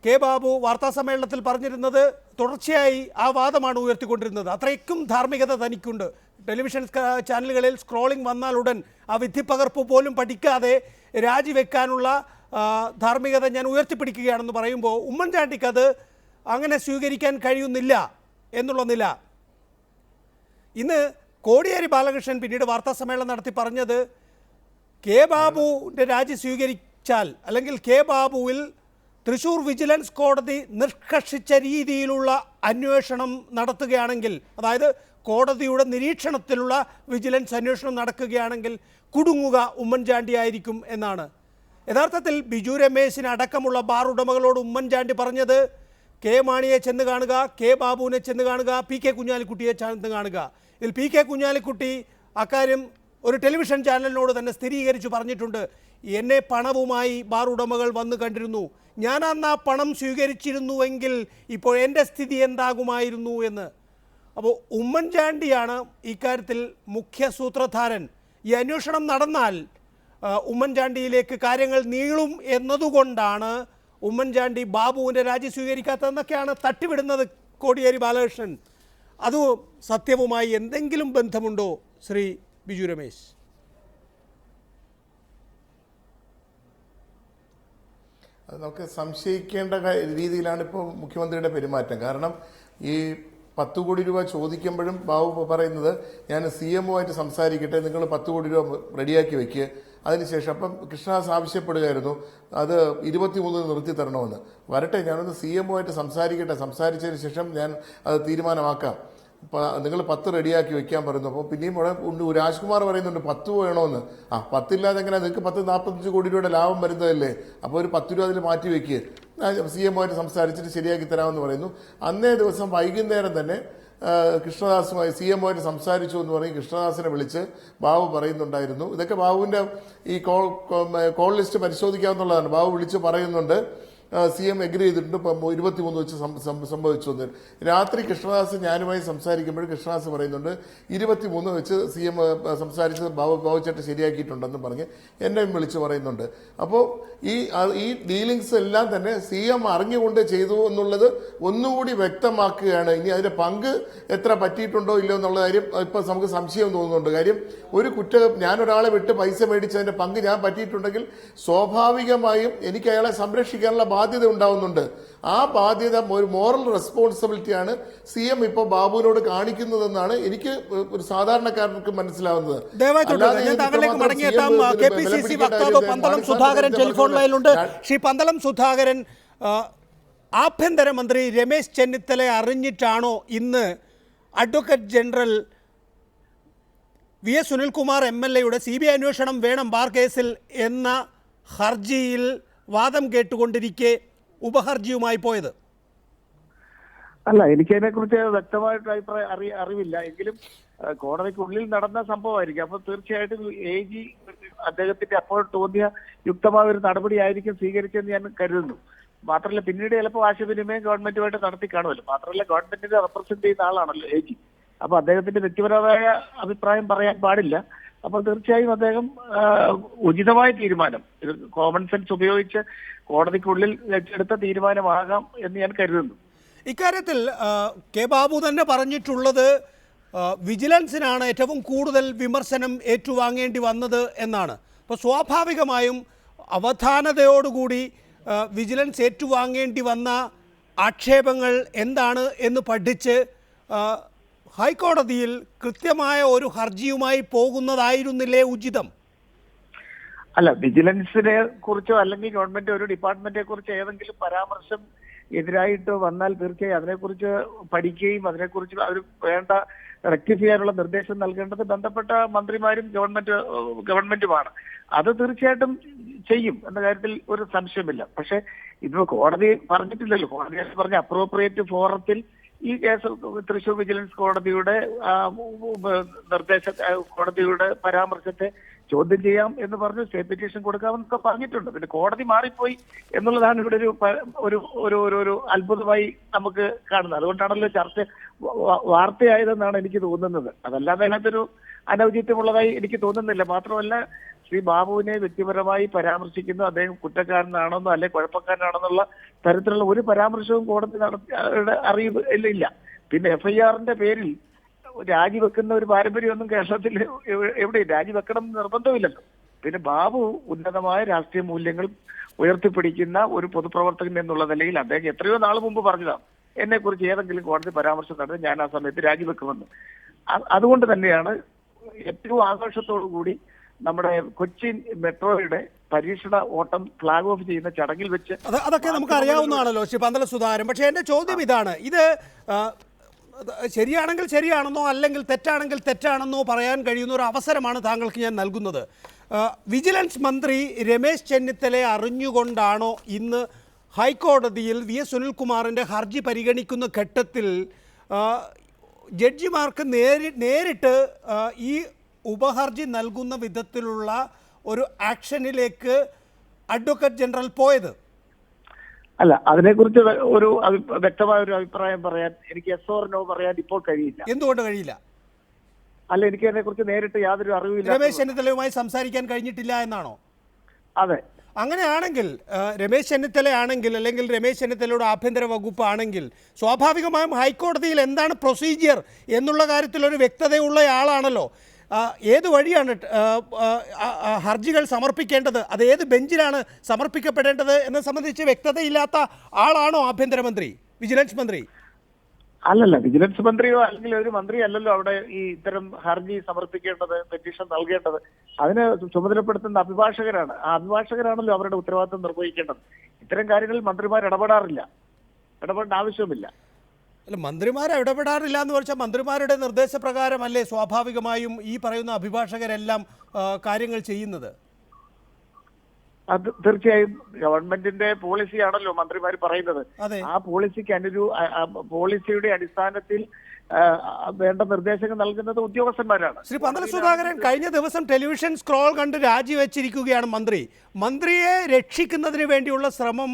കെ ബാബു വാർത്താസമ്മേളനത്തിൽ പറഞ്ഞിരുന്നത്. തുടർച്ചയായി ആ വാദമാണ് ഉയർത്തിക്കൊണ്ടിരുന്നത്. അത്രയ്ക്കും ധാർമ്മികത തനിക്കുണ്ട്. ടെലിവിഷൻ ചാനലുകളിൽ സ്ക്രോളിംഗ് വന്നാൽ ഉടൻ ആ വിധിപ്പകർപ്പ് പോലും പഠിക്കാതെ രാജിവെക്കാനുള്ള ധാർമ്മികത ഞാൻ ഉയർത്തിപ്പിടിക്കുകയാണെന്ന് പറയുമ്പോൾ ഉമ്മൻചാണ്ടിക്കത് അങ്ങനെ സ്വീകരിക്കാൻ കഴിയുന്നില്ല എന്നുള്ള നില. ഇന്ന് കോടിയേരി ബാലകൃഷ്ണൻ പിന്നീട് വാർത്താസമ്മേളനം നടത്തി പറഞ്ഞത് കെ ബാബുവിൻ്റെ രാജി സ്വീകരിച്ചാൽ അല്ലെങ്കിൽ കെ ബാബുവിൽ തൃശ്ശൂർ വിജിലൻസ് കോടതി നിഷ്കർഷിച്ച രീതിയിലുള്ള അന്വേഷണം നടത്തുകയാണെങ്കിൽ, അതായത് കോടതിയുടെ നിരീക്ഷണത്തിലുള്ള വിജിലൻസ് അന്വേഷണം നടക്കുകയാണെങ്കിൽ കുടുങ്ങുക ഉമ്മൻചാണ്ടി ആയിരിക്കും എന്നാണ്. യഥാർത്ഥത്തിൽ ബിജു രമേശിന് അടക്കമുള്ള ബാർ ഉടമകളോട് ഉമ്മൻചാണ്ടി പറഞ്ഞത് കെ മാണിയെ ചെന്ന് കാണുക, കെ ബാബുവിനെ ചെന്ന് കാണുക, പി കെ കുഞ്ഞാലിക്കുട്ടിയെ ചെന്ന് കാണുക. ഇതിൽ പി കെ കുഞ്ഞാലിക്കുട്ടി അക്കാര്യം ഒരു ടെലിവിഷൻ ചാനലിനോട് തന്നെ സ്ഥിരീകരിച്ചു പറഞ്ഞിട്ടുണ്ട്. എന്നെ പണവുമായി ബാർ ഉടമകൾ വന്നു കണ്ടിരുന്നു, ഞാൻ അന്ന് ആ പണം സ്വീകരിച്ചിരുന്നുവെങ്കിൽ ഇപ്പോൾ എൻ്റെ സ്ഥിതി എന്താകുമായിരുന്നു എന്ന്. അപ്പോൾ ഉമ്മൻചാണ്ടിയാണ് ഇക്കാര്യത്തിൽ മുഖ്യ സൂത്രധാരൻ. ഈ അന്വേഷണം നടന്നാൽ ഉമ്മൻചാണ്ടിയിലേക്ക് കാര്യങ്ങൾ നീളും എന്നതുകൊണ്ടാണ് ഉമ്മൻചാണ്ടി ബാബുവിൻ്റെ രാജി സ്വീകരിക്കാത്തതെന്നൊക്കെയാണ് തട്ടിവിടുന്നത് കോടിയേരി ബാലകൃഷ്ണൻ. അത് സത്യവുമായി എന്തെങ്കിലും ബന്ധമുണ്ടോ ശ്രീ ബിജു രമേശ്? അത് നമുക്ക് സംശയിക്കേണ്ട രീതിയിലാണ് ഇപ്പോൾ മുഖ്യമന്ത്രിയുടെ പെരുമാറ്റം. കാരണം ഈ 10 കോടി രൂപ ചോദിക്കുമ്പോഴും ബാബു പറയുന്നത് ഞാൻ CMO ആയിട്ട് സംസാരിക്കട്ടെ, നിങ്ങൾ 10 കോടി രൂപ റെഡിയാക്കി വെക്കുക. അതിനുശേഷം അപ്പം കൃഷ്ണദാസ് ആവശ്യപ്പെടുകയായിരുന്നു അത് 23 നിർത്തി തരണമെന്ന്. വരട്ടെ, ഞാനൊന്ന് CMO ആയിട്ട് സംസാരിക്കട്ടെ, സംസാരിച്ചതിന് ശേഷം ഞാൻ അത് തീരുമാനമാക്കാം, നിങ്ങൾ 10 റെഡിയാക്കി വെക്കാൻ പറയുന്നു. അപ്പോൾ പിന്നെയും രാജ്കുമാർ പറയുന്നുണ്ട് 10 വേണമെന്ന്. 10 ഇല്ലാതെ എങ്ങനെ, നിങ്ങൾക്ക് 45 കോടി രൂപയുടെ ലാഭം വരുന്നതല്ലേ, അപ്പോൾ ഒരു 10 രൂപ അതിൽ മാറ്റി വെക്കുക, CMO ആയിട്ട് സംസാരിച്ചിട്ട് ശരിയാക്കി തരാമെന്ന് പറയുന്നു. അന്നേ ദിവസം വൈകുന്നേരം തന്നെ കൃഷ്ണദാസുമായി CMO ആയിട്ട് സംസാരിച്ചു എന്ന് പറയും കൃഷ്ണദാസിനെ വിളിച്ച് ബാബു പറയുന്നുണ്ടായിരുന്നു. ഇതൊക്കെ ബാബുവിന്റെ ഈ കോൾ ലിസ്റ്റ് പരിശോധിക്കാവുന്നതാണ്. ബാബു വിളിച്ച് പറയുന്നുണ്ട് CM എഗ്രി ചെയ്തിട്ടുണ്ട്, ഇപ്പം 23 വെച്ച് സംഭവിച്ചു എന്ന്. രാത്രി കൃഷ്ണദാസ് ഞാനുമായി സംസാരിക്കുമ്പോൾ കൃഷ്ണദാസ് പറയുന്നുണ്ട് 23 വെച്ച് CM സംസാരിച്ചത് ബാബുചേട്ടൻ ശരിയാക്കിയിട്ടുണ്ടെന്ന് പറഞ്ഞ് എന്നെ വിളിച്ച് പറയുന്നുണ്ട്. അപ്പോൾ ഈ ഡീലിങ്സ് എല്ലാം തന്നെ CM അറിഞ്ഞുകൊണ്ട് ചെയ്തു എന്നുള്ളത് ഒന്നുകൂടി വ്യക്തമാക്കുകയാണ്. ഇനി അതിന്റെ പങ്ക് എത്ര പറ്റിയിട്ടുണ്ടോ ഇല്ലയോ എന്നുള്ള കാര്യം ഇപ്പം നമുക്ക് സംശയം തോന്നുന്നുണ്ട്. കാര്യം ഒരു ഞാനൊരാളെ വിട്ട് പൈസ മേടിച്ചതിന്റെ പങ്ക് ഞാൻ പറ്റിയിട്ടുണ്ടെങ്കിൽ സ്വാഭാവികമായും എനിക്ക് അയാളെ സംരക്ഷിക്കാനുള്ള ബാധ്യത ഉണ്ടാവുന്നുണ്ട്. ആ ബാധ്യത ഒരു മോറൽ റെസ്പോൺസിബിലിറ്റിയാണ് CM ഇപ്പോൾ ബാബുവിനോട് കാണിക്കുന്നതെന്നാണ് എനിക്ക് ഒരു സാധാരണക്കാരർക്ക് മനസ്സിലാവുന്നത്. പന്തളം സുധാകരൻ ടെലിഫോൺ ലൈനിലുണ്ട്. ശ്രീ പന്തളം സുധാകരൻ, ആഭ്യന്തരമന്ത്രി രമേശ് ചെന്നിത്തലയെ അറിഞ്ഞിട്ടാണോ ഇന്ന് advocate general VS Sunilkumar MLA യുടെ CBI അന്വേഷണം വേണം ബാർ കേസിൽ എന്ന ഹർജിയിൽ വാദം കേട്ടുകൊണ്ടിരിക്കെ ഉപഹർജിയുമായി പോയത്? അല്ല, എനിക്കതിനെക്കുറിച്ച് വ്യക്തമായിട്ട് അറിവില്ല. എങ്കിലും കോടതിക്കുള്ളിൽ നടന്ന സംഭവമായിരിക്കും. അപ്പോൾ തീർച്ചയായിട്ടും AG അദ്ദേഹത്തിന്റെ അപ്പോൾ തോന്നിയ യുക്തമായ ഒരു നടപടിയായിരിക്കും സ്വീകരിച്ചെന്ന് ഞാൻ കരുതുന്നു. മാത്രമല്ല പിന്നീട് ചിലപ്പോൾ ആശയവിനിമയം ഗവൺമെന്റുമായിട്ട് നടത്തി കാണുമല്ലോ. മാത്രമല്ല ഗവൺമെന്റിനെ റെപ്രസെന്റ് ചെയ്യുന്ന ആളാണല്ലോ AG. അപ്പൊ അദ്ദേഹത്തിന്റെ വ്യക്തിപരമായ അഭിപ്രായം പറയാൻ പാടില്ല. അപ്പോൾ തീർച്ചയായും അദ്ദേഹം ഉചിതമായ തീരുമാനം, കോമൺ സെൻസ് ഉപയോഗിച്ച് കോടതിക്കുള്ളിൽ വെച്ചെടുത്ത തീരുമാനമാകാം എന്ന് ഞാൻ കരുതുന്നു. ഇക്കാര്യത്തിൽ കെ ബാബു തന്നെ പറഞ്ഞിട്ടുള്ളത് വിജിലൻസിനാണ് ഏറ്റവും കൂടുതൽ വിമർശനം ഏറ്റുവാങ്ങേണ്ടി വന്നത് എന്നാണ്. അപ്പോൾ സ്വാഭാവികമായും അവധാനതയോടുകൂടി വിജിലൻസ് ഏറ്റുവാങ്ങേണ്ടി വന്ന ആക്ഷേപങ്ങൾ എന്താണ് എന്ന് പഠിച്ച് ഹൈക്കോടതിയിൽ കൃത്യമായ ഒരു ഹർജിയുമായി പോകുന്നതായിരുന്നില്ലേ ഉചിതം? അല്ല, വിജിലൻസിനെ കുറിച്ചോ അല്ലെങ്കിൽ ഗവൺമെന്റ് ഒരു ഡിപ്പാർട്ട്മെന്റിനെ കുറിച്ച് ഏതെങ്കിലും പരാമർശം എതിരായിട്ട് വന്നാൽ തീർച്ചയായും അതിനെക്കുറിച്ച് പഠിക്കുകയും അതിനെക്കുറിച്ച് അവർ വേണ്ട റെക്ടിഫൈ ചെയ്യാനുള്ള നിർദ്ദേശം നൽകേണ്ടത് ബന്ധപ്പെട്ട മന്ത്രിമാരും ഗവൺമെന്റുമാണ്. അത് തീർച്ചയായിട്ടും ചെയ്യും എന്ന കാര്യത്തിൽ ഒരു സംശയമില്ല. പക്ഷെ ഇത് കോടതി പറഞ്ഞിട്ടില്ലല്ലോ. കോടതി പറഞ്ഞ അപ്രോപ്രിയേറ്റ് ഫോറത്തിൽ ഈ കേസ് തൃശൂർ വിജിലൻസ് കോടതിയുടെ കോടതിയുടെ പരാമർശത്തെ ചോദ്യം ചെയ്യാം എന്ന് പറഞ്ഞു, സ്റ്റേ പെറ്റീഷൻ കൊടുക്കാമെന്നൊക്കെ പറഞ്ഞിട്ടുണ്ട്. പിന്നെ കോടതി മാറിപ്പോയി എന്നുള്ളതാണ് ഇവിടെ ഒരു അത്ഭുതമായി നമുക്ക് കാണുന്നത്. അതുകൊണ്ടാണല്ലോ ചർച്ച വാർത്തയായതെന്നാണ് എനിക്ക് തോന്നുന്നത്. അതല്ലാതെ അതിനകത്തൊരു അനൗചിത്യമുള്ളതായി എനിക്ക് തോന്നുന്നില്ല. മാത്രമല്ല, ശ്രീ ബാബുവിനെ വ്യക്തിപരമായി പരാമർശിക്കുന്നു, അദ്ദേഹം കുറ്റക്കാരനാണെന്നോ അല്ലെ കുഴപ്പക്കാരനാണെന്നുള്ള തരത്തിലുള്ള ഒരു പരാമർശവും കോടതി അറിയില്ല. പിന്നെ FIR-ന്റെ പേരിൽ രാജിവെക്കുന്ന ഒരു പാരമ്പര്യമൊന്നും കേരളത്തിൽ എവിടെയും രാജിവെക്കണം എന്ന് നിർബന്ധമില്ലല്ലോ. പിന്നെ ബാബു ഉന്നതമായ രാഷ്ട്രീയ മൂല്യങ്ങൾ ഉയർത്തിപ്പിടിക്കുന്ന ഒരു പൊതുപ്രവർത്തകൻ എന്നുള്ള നിലയിൽ അദ്ദേഹം എത്രയോ നാൾ മുമ്പ് പറഞ്ഞതാണ്, എന്നെക്കുറിച്ച് ഏതെങ്കിലും കോടതി പരാമർശം നടത്തി ഞാൻ ആ സമയത്ത് രാജിവെക്കുമെന്ന്. അതുകൊണ്ട് തന്നെയാണ് ഏറ്റവും ആഘോഷത്തോടു കൂടി നമ്മുടെ കൊച്ചിൻ മെട്രോയുടെ പരീക്ഷണ ഓട്ടം ഫ്ലാഗ് ഓഫ് ചെയ്യുന്ന ചടങ്ങിൽ വെച്ച് അതൊക്കെ നമുക്ക് അറിയാവുന്നതാണല്ലോ ശ്രീ പന്തല സുധാകരൻ. പക്ഷേ എൻ്റെ ചോദ്യം ഇതാണ്, ഇത് ശരിയാണെങ്കിൽ ശരിയാണെന്നോ അല്ലെങ്കിൽ തെറ്റാണെങ്കിൽ തെറ്റാണെന്നോ പറയാൻ കഴിയുന്ന ഒരു അവസരമാണ് താങ്കൾക്ക് ഞാൻ നൽകുന്നത്. വിജിലൻസ് മന്ത്രി രമേശ് ചെന്നിത്തലയെ അറിഞ്ഞുകൊണ്ടാണോ ഇന്ന് ഹൈക്കോടതിയിൽ VS സുനിൽകുമാറിൻ്റെ ഹർജി പരിഗണിക്കുന്ന ഘട്ടത്തിൽ ജഡ്ജിമാർക്ക് നേരിട്ട് ഈ ഉപഹർജി നൽകുന്ന വിധത്തിലുള്ള ഒരു ആക്ഷനിലേക്ക് അഡ്വക്കേറ്റ് ജനറൽ പോയത്? അല്ല, അതിനെക്കുറിച്ച് ഒരു വ്യക്തമായ ഒരു അഭിപ്രായം പറയാൻ എനിക്ക് yes or no പറയാൻ ഇപ്പോൾ കഴിയില്ല. എന്തുകൊണ്ട് കഴിയില്ല? അല്ല, എനിക്ക് അതിനെക്കുറിച്ച് നേരിട്ട് യാതൊരു അറിവില്ല. രമേശ് ചെന്നിത്തലയുമായി സംസാരിക്കാൻ കഴിഞ്ഞിട്ടില്ല എന്നാണോ? അതെ. അങ്ങനെയാണെങ്കിൽ രമേശ് ചെന്നിത്തലയാണെങ്കിൽ അല്ലെങ്കിൽ രമേശ് ചെന്നിത്തലയുടെ ആഭ്യന്തര വകുപ്പ് ആണെങ്കിൽ സ്വാഭാവികമായും ഹൈക്കോടതിയിൽ എന്താണ് പ്രൊസീജിയർ എന്നുള്ള കാര്യത്തിൽ ഒരു വ്യക്തതയുള്ളയാളാണല്ലോ. ഏത് വഴിയാണ് ഹർജികൾ സമർപ്പിക്കേണ്ടത്, അത് ഏത് ബെഞ്ചിലാണ് സമർപ്പിക്കപ്പെടേണ്ടത് എന്നെ സംബന്ധിച്ച് വ്യക്തതയില്ലാത്ത ആളാണോ ആഭ്യന്തരമന്ത്രി, വിജിലൻസ് മന്ത്രി? അല്ലല്ല, വിജിലൻസ് മന്ത്രിയോ അല്ലെങ്കിൽ ഒരു മന്ത്രി അല്ലല്ലോ അവിടെ ഈ ഇത്തരം ഹർജി സമർപ്പിക്കേണ്ടത്, പെറ്റീഷൻ നൽകേണ്ടത്. അതിന് ചുമതലപ്പെടുത്തുന്ന അഭിഭാഷകരാണ്. ആ അഭിഭാഷകരാണല്ലോ അവരുടെ ഉത്തരവാദിത്വം നിർവഹിക്കേണ്ടത്. ഇത്തരം കാര്യങ്ങളിൽ മന്ത്രിമാർ ഇടപെടാറില്ല, ഇടപെടേണ്ട ആവശ്യമില്ല. അല്ല, മന്ത്രിമാർ ഇടപെടാറില്ല എന്ന് പറഞ്ഞാൽ മന്ത്രിമാരുടെ നിർദ്ദേശപ്രകാരമല്ലേ സ്വാഭാവികമായും ഈ പറയുന്ന അഭിഭാഷകരെല്ലാം കാര്യങ്ങൾ ചെയ്യുന്നത്? അത് തീർച്ചയായും ഗവൺമെന്റിന്റെ പോളിസിയാണല്ലോ മന്ത്രിമാർ പറയുന്നത്. ആ പോളിസിയുടെ അടിസ്ഥാനത്തിൽ വേണ്ട നിർദ്ദേശങ്ങൾ നൽകുന്നത് ഉദ്യോഗസ്ഥന്മാരാണ്. ശ്രീ പന്തല സുധാകരൻ, കഴിഞ്ഞ ദിവസം ടെലിവിഷൻ സ്ക്രോൾ കണ്ട് രാജിവെച്ചിരിക്കുകയാണ് മന്ത്രി. മന്ത്രിയെ രക്ഷിക്കുന്നതിന് വേണ്ടിയുള്ള ശ്രമം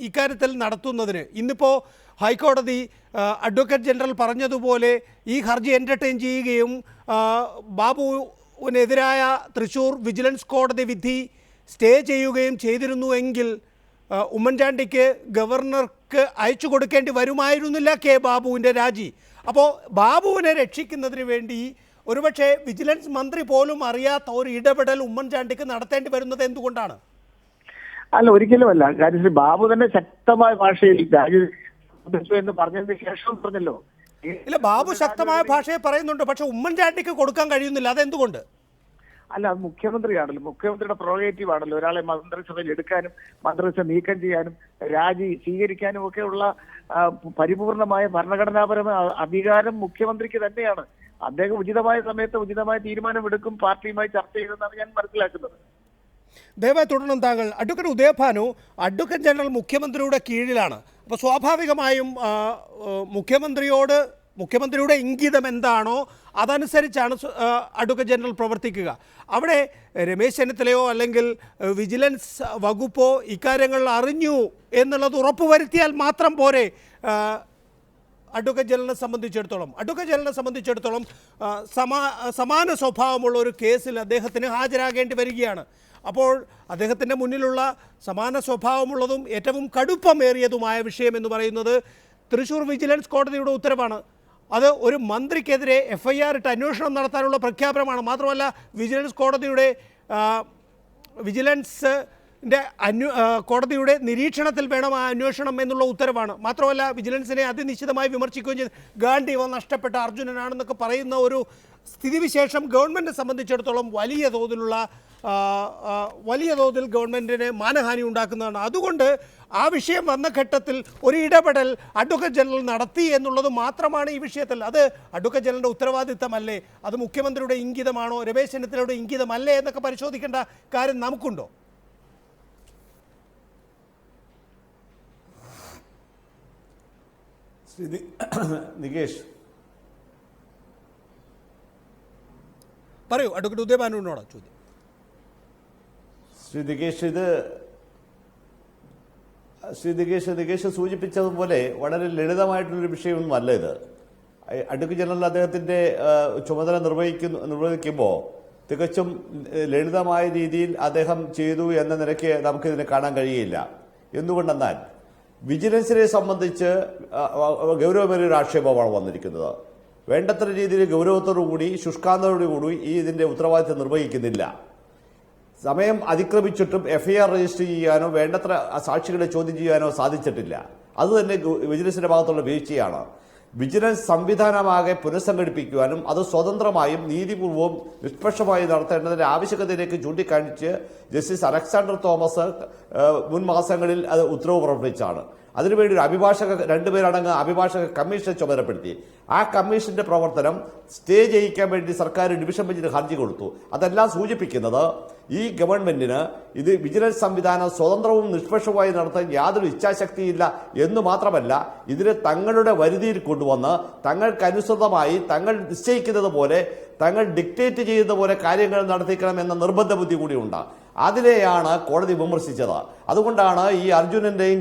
ഇക്കാര്യത്തിൽ നടത്തുന്നതിന് ഇന്നിപ്പോൾ ഹൈക്കോടതി അഡ്വക്കേറ്റ് ജനറൽ പറഞ്ഞതുപോലെ ഈ ഹർജി എൻ്റർടൈൻ ചെയ്യുകയും ബാബുവിനെതിരായ തൃശ്ശൂർ വിജിലൻസ് കോടതി വിധി സ്റ്റേ ചെയ്യുകയും ചെയ്തിരുന്നുവെങ്കിൽ ഉമ്മൻചാണ്ടിക്ക് ഗവർണർക്ക് അയച്ചു കൊടുക്കേണ്ടി വരുമായിരുന്നില്ല ബാബുവിൻ്റെ രാജി. അപ്പോൾ ബാബുവിനെ രക്ഷിക്കുന്നതിന് വേണ്ടി ഒരുപക്ഷെ വിജിലൻസ് മന്ത്രി പോലും അറിയാത്ത ഒരു ഇടപെടൽ ഉമ്മൻചാണ്ടിക്ക് നടത്തേണ്ടി വരുന്നത് എന്തുകൊണ്ടാണ്? അല്ല, ഒരിക്കലുമല്ല. കാര്യം ശ്രീ ബാബു തന്നെ ശക്തമായ ഭാഷയിൽ രാജി എന്ന് പറഞ്ഞതിന് ശേഷം പറഞ്ഞല്ലോ. ഇല്ല, ബാബു ശക്തമായ ഭാഷയെ പറയുന്നുണ്ട്, പക്ഷെ ഉമ്മൻചാണ്ടിക്ക് കൊടുക്കാൻ കഴിയുന്നില്ല. അതെന്തുകൊണ്ട്? അല്ല, അത് മുഖ്യമന്ത്രിയാണല്ലോ, മുഖ്യമന്ത്രിയുടെ പ്രൊറഗേറ്റീവ് ആണല്ലോ ഒരാളെ മന്ത്രിസഭയിൽ എടുക്കാനും മന്ത്രിസഭ നീക്കം ചെയ്യാനും രാജി സ്വീകരിക്കാനും ഒക്കെ ഉള്ള പരിപൂർണമായ ഭരണഘടനാപരമായ അധികാരം മുഖ്യമന്ത്രിക്ക് തന്നെയാണ്. അദ്ദേഹം ഉചിതമായ സമയത്ത് ഉചിതമായ തീരുമാനമെടുക്കും, പാർട്ടിയുമായി ചർച്ച ചെയ്യുമെന്നാണ് ഞാൻ മനസ്സിലാക്കുന്നത്. ദയവായി തുടർന്നും താങ്കൾ. അഡ്വക്കേറ്റ് ഉദയഭാനു, അഡ്വക്കേറ്റ് ജനറൽ മുഖ്യമന്ത്രിയുടെ കീഴിലാണ്. അപ്പോൾ സ്വാഭാവികമായും മുഖ്യമന്ത്രിയുടെ ഇംഗിതം എന്താണോ അതനുസരിച്ചാണ് അഡ്വക്കേറ്റ് ജനറൽ പ്രവർത്തിക്കുക. അവിടെ രമേശ് ചെന്നിത്തലയോ അല്ലെങ്കിൽ വിജിലൻസ് വകുപ്പോ ഇക്കാര്യങ്ങൾ അറിഞ്ഞു എന്നുള്ളത് ഉറപ്പുവരുത്തിയാൽ മാത്രം പോരെ അഡ്വക്കേറ്റ് ജനറലിനെ സംബന്ധിച്ചിടത്തോളം സമാന സ്വഭാവമുള്ള ഒരു കേസിൽ അദ്ദേഹത്തിന് ഹാജരാകേണ്ടി വരികയാണ്. അപ്പോൾ അദ്ദേഹത്തിൻ്റെ മുന്നിലുള്ള സമാന സ്വഭാവമുള്ളതും ഏറ്റവും കടുപ്പമേറിയതുമായ വിഷയം എന്ന് പറയുന്നത് തൃശ്ശൂർ വിജിലൻസ് കോടതിയുടെ ഉത്തരവാണ്. അത് ഒരു മന്ത്രിക്കെതിരെ FIR ഇട്ട് അന്വേഷണം നടത്താനുള്ള പ്രഖ്യാപനമാണ്. മാത്രമല്ല കോടതിയുടെ നിരീക്ഷണത്തിൽ വേണം ആ അന്വേഷണം എന്നുള്ള ഉത്തരവാണ്. മാത്രമല്ല വിജിലൻസിനെ അതിനിശ്ചിതമായി വിമർശിക്കുകയും ചെയ്ത് ഗാന്ധി നഷ്ടപ്പെട്ട അർജുനനാണെന്നൊക്കെ പറയുന്ന ഒരു സ്ഥിതിവിശേഷം ഗവൺമെൻറ്റിനെ സംബന്ധിച്ചിടത്തോളം വലിയ തോതിൽ ഗവൺമെൻറ്റിന് മാനഹാനി ഉണ്ടാക്കുന്നതാണ്. അതുകൊണ്ട് ആ വിഷയം വന്ന ഘട്ടത്തിൽ ഒരു ഇടപെടൽ അഡ്വക്കേറ്റ് ജനറൽ നടത്തി എന്നുള്ളത് മാത്രമാണ് ഈ വിഷയത്തിൽ. അത് അഡ്വക്കേറ്റ് ജനറലിൻ്റെ ഉത്തരവാദിത്തമല്ലേ? അത് മുഖ്യമന്ത്രിയുടെ ഇംഗിതമാണോ, രമേശ് ചെന്നിത്തലയുടെ ഇംഗിതമല്ലേ എന്നൊക്കെ പരിശോധിക്കേണ്ട കാര്യം നമുക്കുണ്ടോ? നികേഷ് പറയൂ, അഡ്വക്കേറ്റ് ഉദയഭാനുവിനോട് ചോദ്യം. നികേഷ് സൂചിപ്പിച്ചതുപോലെ വളരെ ലളിതമായിട്ടുള്ളൊരു വിഷയമൊന്നുമല്ല ഇത്. അഡ്വക്കേറ്റ് ജനറൽ അദ്ദേഹത്തിൻ്റെ ചുമതല നിർവഹിക്കുമ്പോൾ തികച്ചും ലളിതമായ രീതിയിൽ അദ്ദേഹം ചെയ്തു എന്ന നിലയ്ക്ക് നമുക്കിതിനെ കാണാൻ കഴിയില്ല. എന്തുകൊണ്ടെന്നാൽ വിജിലൻസിനെ സംബന്ധിച്ച് ഗൗരവമേറിയൊരു ആക്ഷേപമാണ് വന്നിരിക്കുന്നത്. വേണ്ടത്ര രീതിയിൽ ഗൗരവത്തോടുകൂടി ശുഷ്കാന്തതയോടുകൂടി ഇതിൻ്റെ ഉത്തരവാദിത്തം നിർവഹിക്കുന്നില്ല. സമയം അതിക്രമിച്ചിട്ടും FIR രജിസ്റ്റർ ചെയ്യാനോ വേണ്ടത്ര സാക്ഷികളെ ചോദ്യം ചെയ്യാനോ സാധിച്ചിട്ടില്ല. അതുതന്നെ വിജിലൻസിന്റെ ഭാഗത്തുള്ള വീഴ്ചയാണ്. വിജിലൻസ് സംവിധാനമാകെ പുനഃസംഘടിപ്പിക്കുവാനും അത് സ്വതന്ത്രമായും നീതിപൂർവവും നിഷ്പക്ഷമായും നടത്തേണ്ടതിന്റെ ആവശ്യകതയിലേക്ക് ചൂണ്ടിക്കാണിച്ച് ജസ്റ്റിസ് അലക്സാണ്ടർ തോമസ് മുൻ മാസങ്ങളിൽ അത് ഉത്തരവ് പുറപ്പെടുവിച്ചാണ്. അതിനുവേണ്ടി ഒരു രണ്ടുപേരടങ്ങ് അഭിഭാഷക കമ്മീഷനെ ചുമതലപ്പെടുത്തി. ആ കമ്മീഷന്റെ പ്രവർത്തനം സ്റ്റേ ചെയ്യിക്കാൻ വേണ്ടി സർക്കാർ ഡിവിഷൻ ബെഞ്ചിന് ഹർജി കൊടുത്തു. അതെല്ലാം സൂചിപ്പിക്കുന്നത് ഈ ഗവൺമെന്റിന് ഇത് വിജിലൻസ് സംവിധാനം സ്വതന്ത്രവും നിഷ്പക്ഷവുമായി നടത്താൻ യാതൊരു ഇച്ഛാശക്തിയില്ല എന്ന് മാത്രമല്ല, ഇതിനെ തങ്ങളുടെ വരുതിയിൽ കൊണ്ടുവന്ന് തങ്ങൾക്കനുസൃതമായി തങ്ങൾ നിശ്ചയിക്കുന്നത് പോലെ തങ്ങൾ ഡിക്റ്റേറ്റ് ചെയ്യുന്ന പോലെ കാര്യങ്ങൾ നടത്തിക്കണം എന്ന നിർബന്ധ ബുദ്ധി കൂടിയുണ്ട്. അതിനെയാണ് കോടതി വിമർശിച്ചത്. അതുകൊണ്ടാണ് ഈ അർജുനന്റെയും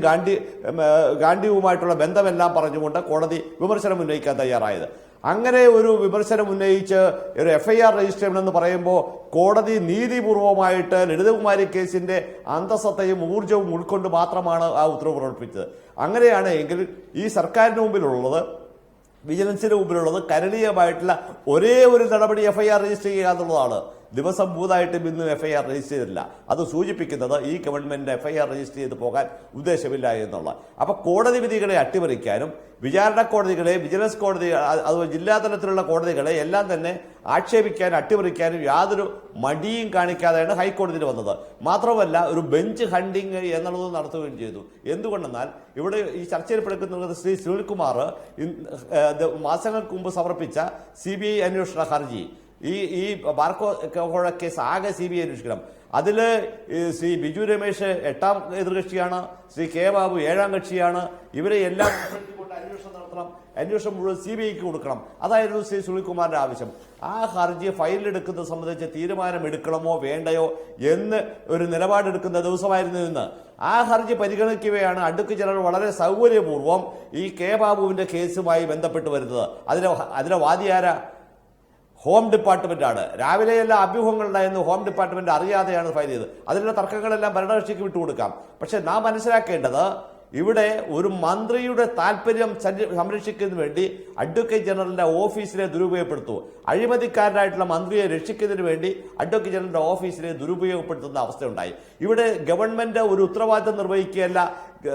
ഗാന്ധിയുമായിട്ടുള്ള ബന്ധമെല്ലാം പറഞ്ഞുകൊണ്ട് കോടതി വിമർശനം ഉന്നയിക്കാൻ തയ്യാറായത്. അങ്ങനെ ഒരു വിമർശനം ഉന്നയിച്ച് ഒരു FIR രജിസ്റ്റർ ചെയ്യണമെന്ന് പറയുമ്പോൾ കോടതി നീതിപൂർവമായിട്ട് ലളിതകുമാരി കേസിന്റെ അന്തസ്സത്തെയും ഊർജവും ഉൾക്കൊണ്ട് മാത്രമാണ് ആ ഉത്തരവ് പുറപ്പെടുവിച്ചത്. അങ്ങനെയാണ് എങ്കിൽ ഈ സർക്കാരിന് മുമ്പിലുള്ളത്, വിജിലൻസിന് മുമ്പിലുള്ളത് കരണീയമായിട്ടുള്ള ഒരേ ഒരു നടപടി FIR രജിസ്റ്റർ ചെയ്യുക എന്നുള്ളതാണ്. ദിവസം 3 ഇന്നും FIR രജിസ്റ്റർ ചെയ്തില്ല. അത് സൂചിപ്പിക്കുന്നത് ഈ ഗവൺമെന്റ് FIR രജിസ്റ്റർ ചെയ്ത് പോകാൻ ഉദ്ദേശമില്ല എന്നുള്ള. അപ്പൊ കോടതി വിധികളെ അട്ടിമറിക്കാനും വിചാരണ കോടതികളെ, വിജിലൻസ് കോടതി, അതുപോലെ ജില്ലാ തലത്തിലുള്ള കോടതികളെ എല്ലാം തന്നെ ആക്ഷേപിക്കാനും അട്ടിമറിക്കാനും യാതൊരു മടിയും കാണിക്കാതെയാണ് ഹൈക്കോടതിയിൽ വന്നത്. മാത്രമല്ല ഒരു ബെഞ്ച് ഹണ്ടിങ് എന്നുള്ളത് നടത്തുകയും ചെയ്തു. എന്തുകൊണ്ടെന്നാൽ ഇവിടെ ഈ ചർച്ചയിൽ പങ്കെടുക്കുന്നത് ശ്രീ സുനിൽകുമാർ മാസങ്ങൾക്ക് മുമ്പ് സമർപ്പിച്ച CBI അന്വേഷണ ഹർജി, ഈ ബാർക്കോ കേസ് ആകെ CBI അന്വേഷിക്കണം. അതിൽ ശ്രീ ബിജു രമേശ് 8ാം എതിർകക്ഷിയാണ്, ശ്രീ K ബാബു 7ാം കക്ഷിയാണ്. ഇവരെ എല്ലാം അന്വേഷണം നടത്തണം, അന്വേഷണം മുഴുവൻ CBIക്ക് കൊടുക്കണം. അതായിരുന്നു ശ്രീ സുനിൽകുമാറിന്റെ ആവശ്യം. ആ ഹർജി ഫയലിലെടുക്കുന്നത് സംബന്ധിച്ച് തീരുമാനമെടുക്കണമോ വേണ്ടയോ എന്ന് ഒരു നിലപാടെടുക്കുന്ന ദിവസമായിരുന്നു ഇന്ന്. ആ ഹർജി പരിഗണിക്കുകയാണ് അഡ്വക്കേറ്റ് ജനറൽ വളരെ സൗകര്യപൂർവ്വം ഈ K ബാബുവിന്റെ കേസുമായി ബന്ധപ്പെട്ട് വരുന്നത്. അതിലെ വാദിയാരാ? ഹോം ഡിപ്പാർട്ട്മെന്റാണ്. രാവിലെ എല്ലാ അഭ്യൂഹങ്ങളുണ്ടായിരുന്നു. ഹോം ഡിപ്പാർട്ട്മെന്റ് അറിയാതെയാണ് ഫയൽ ചെയ്തത്. അതിലുള്ള തർക്കങ്ങളെല്ലാം ഭരണകക്ഷിക്ക് വിട്ടുകൊടുക്കാം. പക്ഷെ നാം മനസ്സിലാക്കേണ്ടത് ഇവിടെ ഒരു മന്ത്രിയുടെ താല്പര്യം സംരക്ഷിക്കുന്നതിന് വേണ്ടി അഡ്വക്കേറ്റ് ജനറലിന്റെ ഓഫീസിനെ ദുരുപയോഗപ്പെടുത്തു. അഴിമതിക്കാരനായിട്ടുള്ള മന്ത്രിയെ രക്ഷിക്കുന്നതിന് വേണ്ടി അഡ്വക്കേറ്റ് ജനറലിന്റെ ഓഫീസിനെ ദുരുപയോഗപ്പെടുത്തുന്ന അവസ്ഥയുണ്ടായി. ഇവിടെ ഗവൺമെന്റ് ഒരു ഉത്തരവാദിത്തം നിർവഹിക്കുകയല്ല,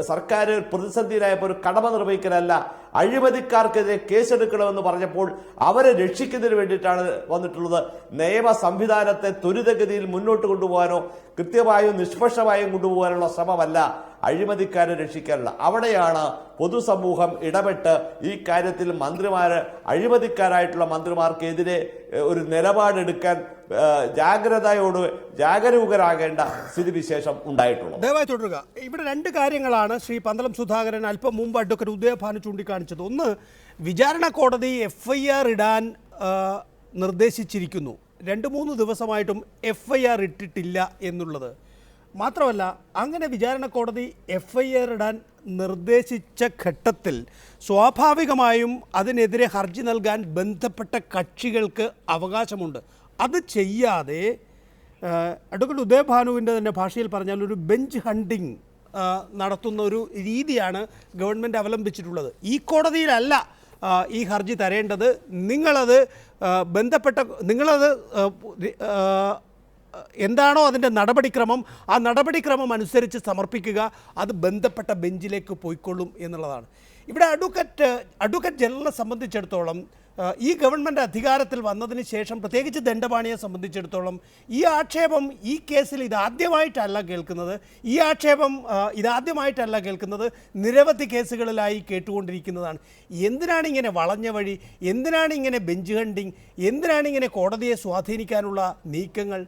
സർക്കാർ പ്രതിസന്ധിയിലായപ്പോൾ ഒരു കടമ നിർവഹിക്കലല്ല, അഴിമതിക്കാർക്കെതിരെ കേസെടുക്കണമെന്ന് പറഞ്ഞപ്പോൾ അവരെ രക്ഷിക്കുന്നതിന് വേണ്ടിയിട്ടാണ് വന്നിട്ടുള്ളത്. നിയമ സംവിധാനത്തെ ത്വരിതഗതിയിൽ മുന്നോട്ട് കൊണ്ടുപോകാനോ കൃത്യമായും നിഷ്പക്ഷമായും കൊണ്ടുപോകാനുള്ള ശ്രമമല്ല അഴിമതിക്കാരെ രക്ഷിക്കാനുള്ള. അവിടെയാണ് പൊതുസമൂഹം ഇടപെട്ട് ഈ കാര്യത്തിൽ അഴിമതിക്കാരായിട്ടുള്ള മന്ത്രിമാർക്കെതിരെ ഒരു നിലപാടെടുക്കാൻ ജാഗരൂകരാകേണ്ട സ്ഥിതിവിശേഷം ഉണ്ടായിട്ടുള്ളത്. ദയവായി തുടരുക. ഇവിടെ 2 കാര്യങ്ങളാണ് ശ്രീ പന്തളം സുധാകരൻ അല്പം മുമ്പ് അഡ്വക്കേറ്റ് ഉദയഭാനു ചൂണ്ടിക്കാണിച്ചത്. ഒന്ന്, വിചാരണ കോടതി FIR ഇടാൻ നിർദ്ദേശിച്ചിരിക്കുന്നു. 2-3 ദിവസമായിട്ടും FIR ഇട്ടിട്ടില്ല എന്നുള്ളത് മാത്രമല്ല, അങ്ങനെ വിചാരണ കോടതി FIR ഇടാൻ നിർദ്ദേശിച്ച ഘട്ടത്തിൽ സ്വാഭാവികമായും അതിനെതിരെ ഹർജി നൽകാൻ ബന്ധപ്പെട്ട കക്ഷികൾക്ക് അവകാശമുണ്ട്. അത് ചെയ്യാതെ അഡ്വക്കേറ്റ് ഉദയഭാനുവിൻ്റെ തന്നെ ഭാഷയിൽ പറഞ്ഞാൽ ഒരു ബെഞ്ച് ഹണ്ടിങ് നടത്തുന്ന ഒരു രീതിയാണ് ഗവൺമെൻറ് അവലംബിച്ചിട്ടുള്ളത്. ഈ കോടതിയിലല്ല ഈ ഹർജി തരേണ്ടത്. നിങ്ങളത് എന്താണോ അതിൻ്റെ നടപടിക്രമം, ആ നടപടിക്രമം അനുസരിച്ച് സമർപ്പിക്കുക. അത് ബന്ധപ്പെട്ട ബെഞ്ചിലേക്ക് പോയിക്കൊള്ളും എന്നുള്ളതാണ്. ഇവിടെ അഡ്വക്കേറ്റ് ജനറലിനെ സംബന്ധിച്ചിടത്തോളം ഈ ഗവൺമെൻറ് അധികാരത്തിൽ വന്നതിന് ശേഷം, പ്രത്യേകിച്ച് ദണ്ഡപാണിയെ സംബന്ധിച്ചിടത്തോളം, ഈ ആക്ഷേപം ഈ കേസിൽ ഇതാദ്യമായിട്ടല്ല കേൾക്കുന്നത്, നിരവധി കേസുകളിലായി കേട്ടുകൊണ്ടിരിക്കുന്നതാണ്. എന്തിനാണ് ഇങ്ങനെ വളഞ്ഞ വഴി? എന്തിനാണ് ഇങ്ങനെ ബെഞ്ച് ഹണ്ടിങ്? എന്തിനാണ് ഇങ്ങനെ കോടതിയെ സ്വാധീനിക്കാനുള്ള നീക്കങ്ങൾ?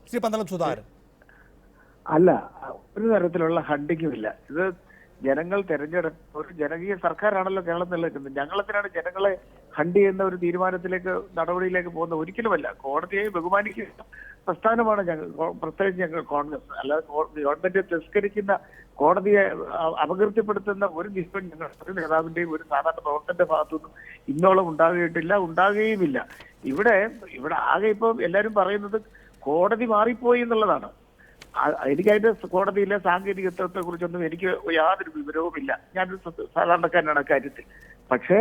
ശ്രീ പന്തളം സുധാകരൻ. അല്ല, ഒരു തരത്തിലുള്ള ഹണ്ടിങ്ങുമില്ല. ഇത് ജനങ്ങൾ തെരഞ്ഞെടുത്ത ഒരു ജനകീയ സർക്കാരാണല്ലോ കേരളത്തിൽ നിൽക്കുന്നത്. ഞങ്ങളെന്തിനാണ് ജനങ്ങളെ ഹണ്ട് ചെയ്യുന്ന ഒരു തീരുമാനത്തിലേക്ക് നടപടിയിലേക്ക് പോകുന്ന ഒരിക്കലുമല്ല. കോടതിയെ ബഹുമാനിക്കുന്ന പ്രസ്ഥാനമാണ് ഞങ്ങൾ, പ്രത്യേകിച്ച് ഞങ്ങൾ കോൺഗ്രസ്. അല്ലാതെ ഗവൺമെന്റ് തിരസ്കരിക്കുന്ന, കോടതിയെ അപകീർത്തിപ്പെടുത്തുന്ന ഒരു നിഷ്പം ഞങ്ങൾ ഒരു നേതാവിന്റെയും ഒരു സാധാരണ പ്രവർത്തന്റെ ഭാഗത്തുനിന്നും ഇന്നോളം ഉണ്ടാകുകയിട്ടില്ല, ഉണ്ടാകുകയുമില്ല. ഇവിടെ ആകെ ഇപ്പം എല്ലാവരും പറയുന്നത് കോടതി മാറിപ്പോയി എന്നുള്ളതാണ്. എനിക്കതിന്റെ കോടതിയിലെ സാങ്കേതികത്വത്തെ കുറിച്ചൊന്നും എനിക്ക് യാതൊരു വിവരവുമില്ല. ഞാനൊരു സാധാരണക്കാരനാണ് അക്കാര്യത്തിൽ. പക്ഷേ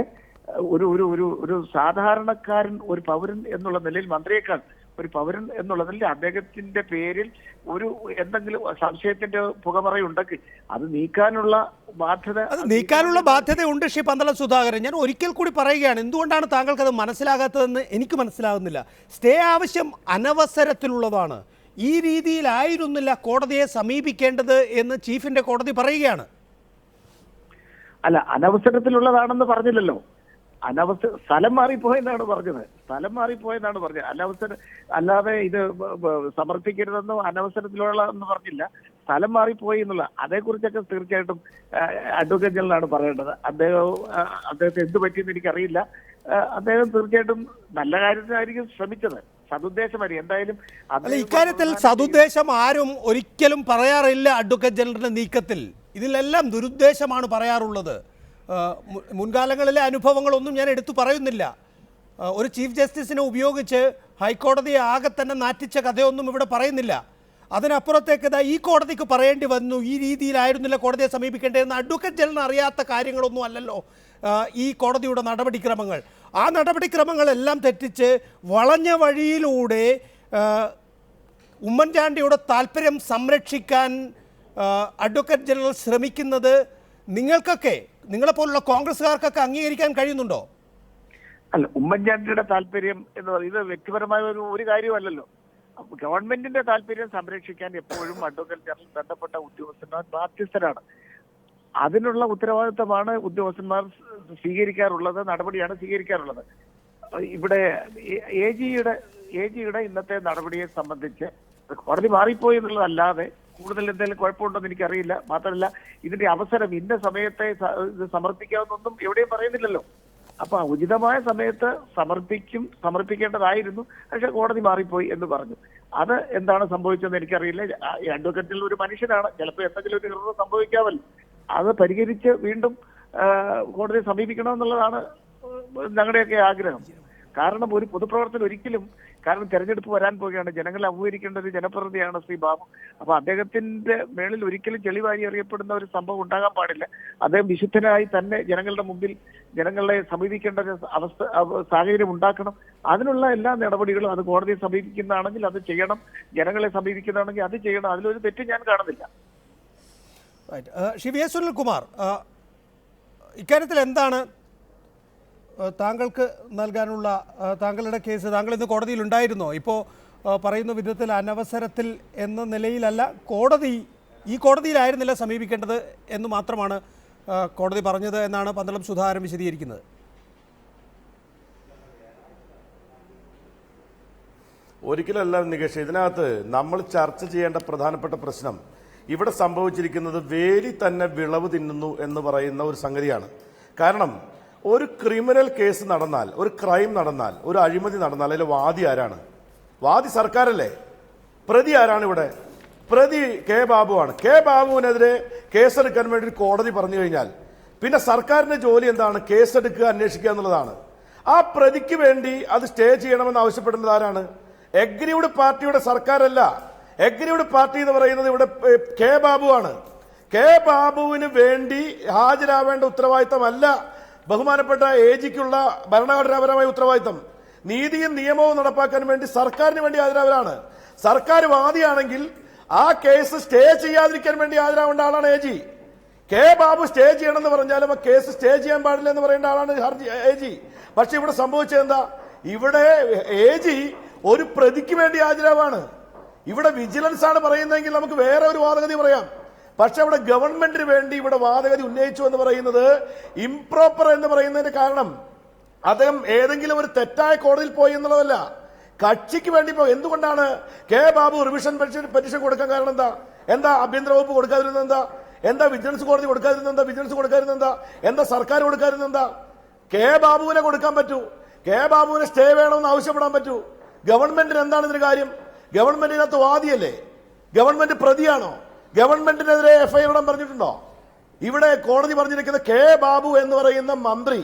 ഒരു ഒരു ഒരു ഒരു സാധാരണക്കാരൻ, ഒരു പൗരൻ എന്നുള്ള നിലയിൽ, മന്ത്രിയേക്കാൾ ഒരു പൗരൻ എന്നുള്ള നിലയിൽ അദ്ദേഹത്തിന്റെ പേരിൽ ഒരു എന്തെങ്കിലും സംശയത്തിന്റെ പുകമറയുണ്ടെങ്കിൽ അത് നീക്കാനുള്ള ബാധ്യതയുണ്ട്. ശ്രീ പന്തളം സുധാകരൻ, ഞാൻ ഒരിക്കൽ കൂടി പറയുകയാണ്, എന്തുകൊണ്ടാണ് താങ്കൾക്ക് അത് മനസ്സിലാകാത്തതെന്ന് എനിക്ക് മനസ്സിലാകുന്നില്ല. സ്റ്റേ ആവശ്യം അനവസരത്തിലുള്ളതാണ്. ഈ രീതിയിലായിരുന്നില്ല കോടതിയെ സമീപിക്കേണ്ടത് എന്ന് ചീഫിന്റെ കോടതി പറയുകയാണ്. അല്ല, അനവസരത്തിലുള്ളതാണെന്ന് പറഞ്ഞില്ലല്ലോ. സ്ഥലം മാറിപ്പോയെന്നാണ് പറഞ്ഞത്. അല്ലാതെ ഇത് സമർപ്പിക്കരുതെന്നോ അനവസരത്തിലുള്ളതെന്ന് പറഞ്ഞില്ല. സ്ഥലം മാറിപ്പോയി എന്നുള്ള അതേക്കുറിച്ചൊക്കെ തീർച്ചയായിട്ടും അഡ്വക്കേറ്റ് ജനറലാണ് പറയേണ്ടത്. അദ്ദേഹത്തെ എന്ത് പറ്റിയെന്ന് എനിക്കറിയില്ല. അദ്ദേഹം തീർച്ചയായിട്ടും നല്ല കാര്യത്തിനായിരിക്കും ശ്രമിച്ചത്, സതുദ്ദേശമായിരിക്കും. എന്തായാലും ഇക്കാര്യത്തിൽ സതുദ്ദേശം ആരും ഒരിക്കലും പറയാറില്ല. അഡ്വക്കേറ്റ് ജനറലിന്റെ നീക്കത്തിൽ ഇതിലെല്ലാം ദുരുദ്ദേശമാണ് പറയാറുള്ളത്. മുൻകാലങ്ങളിലെ അനുഭവങ്ങളൊന്നും ഞാൻ എടുത്തു പറയുന്നില്ല. ഒരു ചീഫ് ജസ്റ്റിസിനെ ഉപയോഗിച്ച് ഹൈക്കോടതിയെ ആകെ തന്നെ നാറ്റിച്ച കഥയൊന്നും ഇവിടെ പറയുന്നില്ല. അതിനപ്പുറത്തേക്ക് ഈ കോടതിക്ക് പറയേണ്ടി വന്നു, ഈ രീതിയിലായിരുന്നില്ല കോടതിയെ സമീപിക്കേണ്ടതെന്ന്. അഡ്വക്കേറ്റ് ജനറൽ അറിയാത്ത കാര്യങ്ങളൊന്നും അല്ലല്ലോ ഈ കോടതിയുടെ നടപടിക്രമങ്ങൾ. ആ നടപടിക്രമങ്ങളെല്ലാം തെറ്റിച്ച് വളഞ്ഞ വഴിയിലൂടെ ഉമ്മൻചാണ്ടിയുടെ താല്പര്യം സംരക്ഷിക്കാൻ അഡ്വക്കേറ്റ് ജനറൽ ശ്രമിക്കുന്നത് നിങ്ങൾക്കൊക്കെ, നിങ്ങളെപ്പോലുള്ള കോൺഗ്രസ്സുകാർക്കൊക്കെ അംഗീകരിക്കാൻ കഴിയുന്നുണ്ടോ? അല്ല, ഉമ്മൻചാണ്ടിയുടെ താല്പര്യം എന്ന് പറയുന്നത് വ്യക്തിപരമായ ഒരു കാര്യമല്ലല്ലോ. ഗവൺമെന്റിന്റെ താല്പര്യം സംരക്ഷിക്കാൻ എപ്പോഴും അഡ്വക്കേറ്റ് ജനറൽ ബന്ധപ്പെട്ട ഉദ്യോഗസ്ഥന്മാർ ബാധ്യസ്ഥരാണ്. അതിനുള്ള ഉത്തരവാദിത്തമാണ് ഉദ്യോഗസ്ഥന്മാർ സ്വീകരിക്കാറുള്ളത്, നടപടിയാണ് സ്വീകരിക്കാറുള്ളത്. ഇവിടെ എ ജിയുടെ ഇന്നത്തെ നടപടിയെ സംബന്ധിച്ച് കോടതി മാറിപ്പോയി എന്നുള്ളതല്ലാതെ കൂടുതൽ എന്തെങ്കിലും കുഴപ്പമുണ്ടോന്ന് എനിക്കറിയില്ല. മാത്രമല്ല, ഇതിന്റെ അവസരം ഇന്ന സമയത്തെ ഇത് സമർപ്പിക്കാവുന്നൊന്നും എവിടെയും പറയുന്നില്ലല്ലോ. അപ്പൊ ഉചിതമായ സമയത്ത് സമർപ്പിക്കേണ്ടതായിരുന്നു. പക്ഷെ കോടതി മാറിപ്പോയി എന്ന് പറഞ്ഞു. അത് എന്താണ് സംഭവിച്ചതെന്ന് എനിക്കറിയില്ല. അഡ്വക്കേറ്റിൽ ഒരു മനുഷ്യനാണ്, ചിലപ്പോൾ എന്തെങ്കിലും ഒരു എറർ സംഭവിക്കാമല്ലോ. അത് പരിഹരിച്ച് വീണ്ടും കോടതിയെ സമീപിക്കണമെന്നുള്ളതാണ് ഞങ്ങളുടെയൊക്കെ ആഗ്രഹം. കാരണം ഒരു പൊതുപ്രവർത്തനം ഒരിക്കലും, കാരണം തെരഞ്ഞെടുപ്പ് വരാൻ പോവുകയാണ്, ജനങ്ങളെ അഭിമുഖീകരിക്കേണ്ട ഒരു ജനപ്രതിനിധിയാണ് ശ്രീ ബാബു. അപ്പൊ അദ്ദേഹത്തിന്റെ മേളിൽ ഒരിക്കലും ചെളിവാരി അറിയപ്പെടുന്ന ഒരു സംഭവം ഉണ്ടാകാൻ പാടില്ല. അദ്ദേഹം വിശുദ്ധനായി തന്നെ ജനങ്ങളുടെ മുമ്പിൽ ജനങ്ങളെ സമീപിക്കേണ്ട ഒരു സാഹചര്യം ഉണ്ടാക്കണം. അതിനുള്ള എല്ലാ നടപടികളും, അത് കോടതിയെ സമീപിക്കുന്നതാണെങ്കിൽ അത് ചെയ്യണം, ജനങ്ങളെ സമീപിക്കുന്നതാണെങ്കിൽ അത് ചെയ്യണം. അതിലൊരു തെറ്റ് ഞാൻ കാണുന്നില്ല. ശ്രീ വി എസ് സുനിൽകുമാർ, ഇക്കാര്യത്തിൽ എന്താണ് താങ്കൾക്ക് നൽകാനുള്ള, താങ്കളുടെ കേസ്, താങ്കൾ ഇന്ന് കോടതിയിൽ ഉണ്ടായിരുന്നോ? ഇപ്പോൾ പറയുന്ന വിധത്തിൽ അനവസരത്തിൽ എന്ന നിലയിലല്ല, ഈ കോടതിയിലായിരുന്നില്ല സമീപിക്കേണ്ടത് എന്ന് മാത്രമാണ് കോടതി പറഞ്ഞത് എന്നാണ് പന്തളം സുധാകരൻ വിശദീകരിക്കുന്നത്. ഒരിക്കലല്ല നികേഷ്, ഇതിനകത്ത് നമ്മൾ ചർച്ച ചെയ്യേണ്ട പ്രധാനപ്പെട്ട പ്രശ്നം ഇവിടെ സംഭവിച്ചിരിക്കുന്നത് വേലി തന്നെ വിളവ് തിന്നുന്നു എന്ന് പറയുന്ന ഒരു സംഗതിയാണ്. കാരണം ഒരു ക്രിമിനൽ കേസ് നടന്നാൽ, ഒരു ക്രൈം നടന്നാൽ, ഒരു അഴിമതി നടന്നാൽ അതിൽ വാദി ആരാണ്? വാദി സർക്കാരല്ലേ. പ്രതി ആരാണ് ഇവിടെ? പ്രതി കെ ബാബുവാണ്. കെ ബാബുവിനെതിരെ കേസെടുക്കാൻ വേണ്ടി കോടതി പറഞ്ഞു കഴിഞ്ഞാൽ പിന്നെ സർക്കാരിന്റെ ജോലി എന്താണ്? കേസെടുക്കുക, അന്വേഷിക്കുക എന്നുള്ളതാണ്. ആ പ്രതിക്ക് വേണ്ടി അത് സ്റ്റേ ചെയ്യണമെന്ന് ആവശ്യപ്പെടുന്നത് ആരാണ്? എഗ്രീവ്ഡ് പാർട്ടിയുടെ സർക്കാരല്ല. എഗ്രീവ്ഡ് പാർട്ടി എന്ന് പറയുന്നത് ഇവിടെ കെ ബാബുവാണ്. കെ ബാബുവിന് വേണ്ടി ഹാജരാവേണ്ട ഉത്തരവാദിത്തമല്ല ബഹുമാനപ്പെട്ട എ ജിക്കുള്ള ഭരണഘടനാപരമായ ഉത്തരവാദിത്തം. നീതിയും നിയമവും നടപ്പാക്കാൻ വേണ്ടി സർക്കാരിന് വേണ്ടി ഹാജരാവലാണ്. സർക്കാർ വാദിയാണെങ്കിൽ ആ കേസ് സ്റ്റേ ചെയ്യാതിരിക്കാൻ വേണ്ടി ഹാജരാവേണ്ട ആളാണ് A G. K Babu stay ചെയ്യണമെന്ന് പറഞ്ഞാലും ആ കേസ് സ്റ്റേ ചെയ്യാൻ പാടില്ല എന്ന് പറയേണ്ട ആളാണ് എ ജി. പക്ഷെ ഇവിടെ സംഭവിച്ചത് എന്താ? ഇവിടെ എ ജി ഒരു പ്രതിക്ക് വേണ്ടി ഹാജരാവാണ്. ഇവിടെ വിജിലൻസ് ആണ് പറയുന്നതെങ്കിൽ നമുക്ക് വേറെ ഒരു വാദഗതി പറയാം. പക്ഷെ അവിടെ ഗവൺമെന്റിന് വേണ്ടി ഇവിടെ വാദഗതി ഉന്നയിച്ചു എന്ന് പറയുന്നത് ഇംപ്രോപ്പർ എന്ന് പറയുന്നതിന്റെ കാരണം അദ്ദേഹം ഏതെങ്കിലും ഒരു തെറ്റായ കോടതിയിൽ പോയി എന്നുള്ളതല്ല, കക്ഷിക്ക് വേണ്ടി പോയി. എന്തുകൊണ്ടാണ് കെ ബാബു റിവിഷൻ പെറ്റീഷൻ കൊടുക്കാൻ കാരണം എന്താ ആഭ്യന്തര വകുപ്പ് കൊടുക്കാതിരുന്നത്? എന്താ വിജിലൻസ് കോടതി കൊടുക്കാതിരുന്നത്? എന്താ സർക്കാർ കൊടുക്കാതിരുന്നത്? കെ ബാബുവിനെ കൊടുക്കാൻ പറ്റൂ. കെ ബാബുവിനെ സ്റ്റേ വേണമെന്ന് ആവശ്യപ്പെടാൻ പറ്റൂ. ഗവൺമെന്റിന് എന്താണ് ഇതിന് കാര്യം? ഗവൺമെന്റിനകത്ത് വാദിയല്ലേ? ഗവൺമെന്റ് പ്രതിയാണോ? ഗവൺമെന്റിനെതിരെ എഫ്ഐആർ ഇടാൻ പറഞ്ഞിട്ടുണ്ടോ? ഇവിടെ കോടതി പറഞ്ഞിരിക്കുന്ന കെ ബാബു എന്ന് പറയുന്ന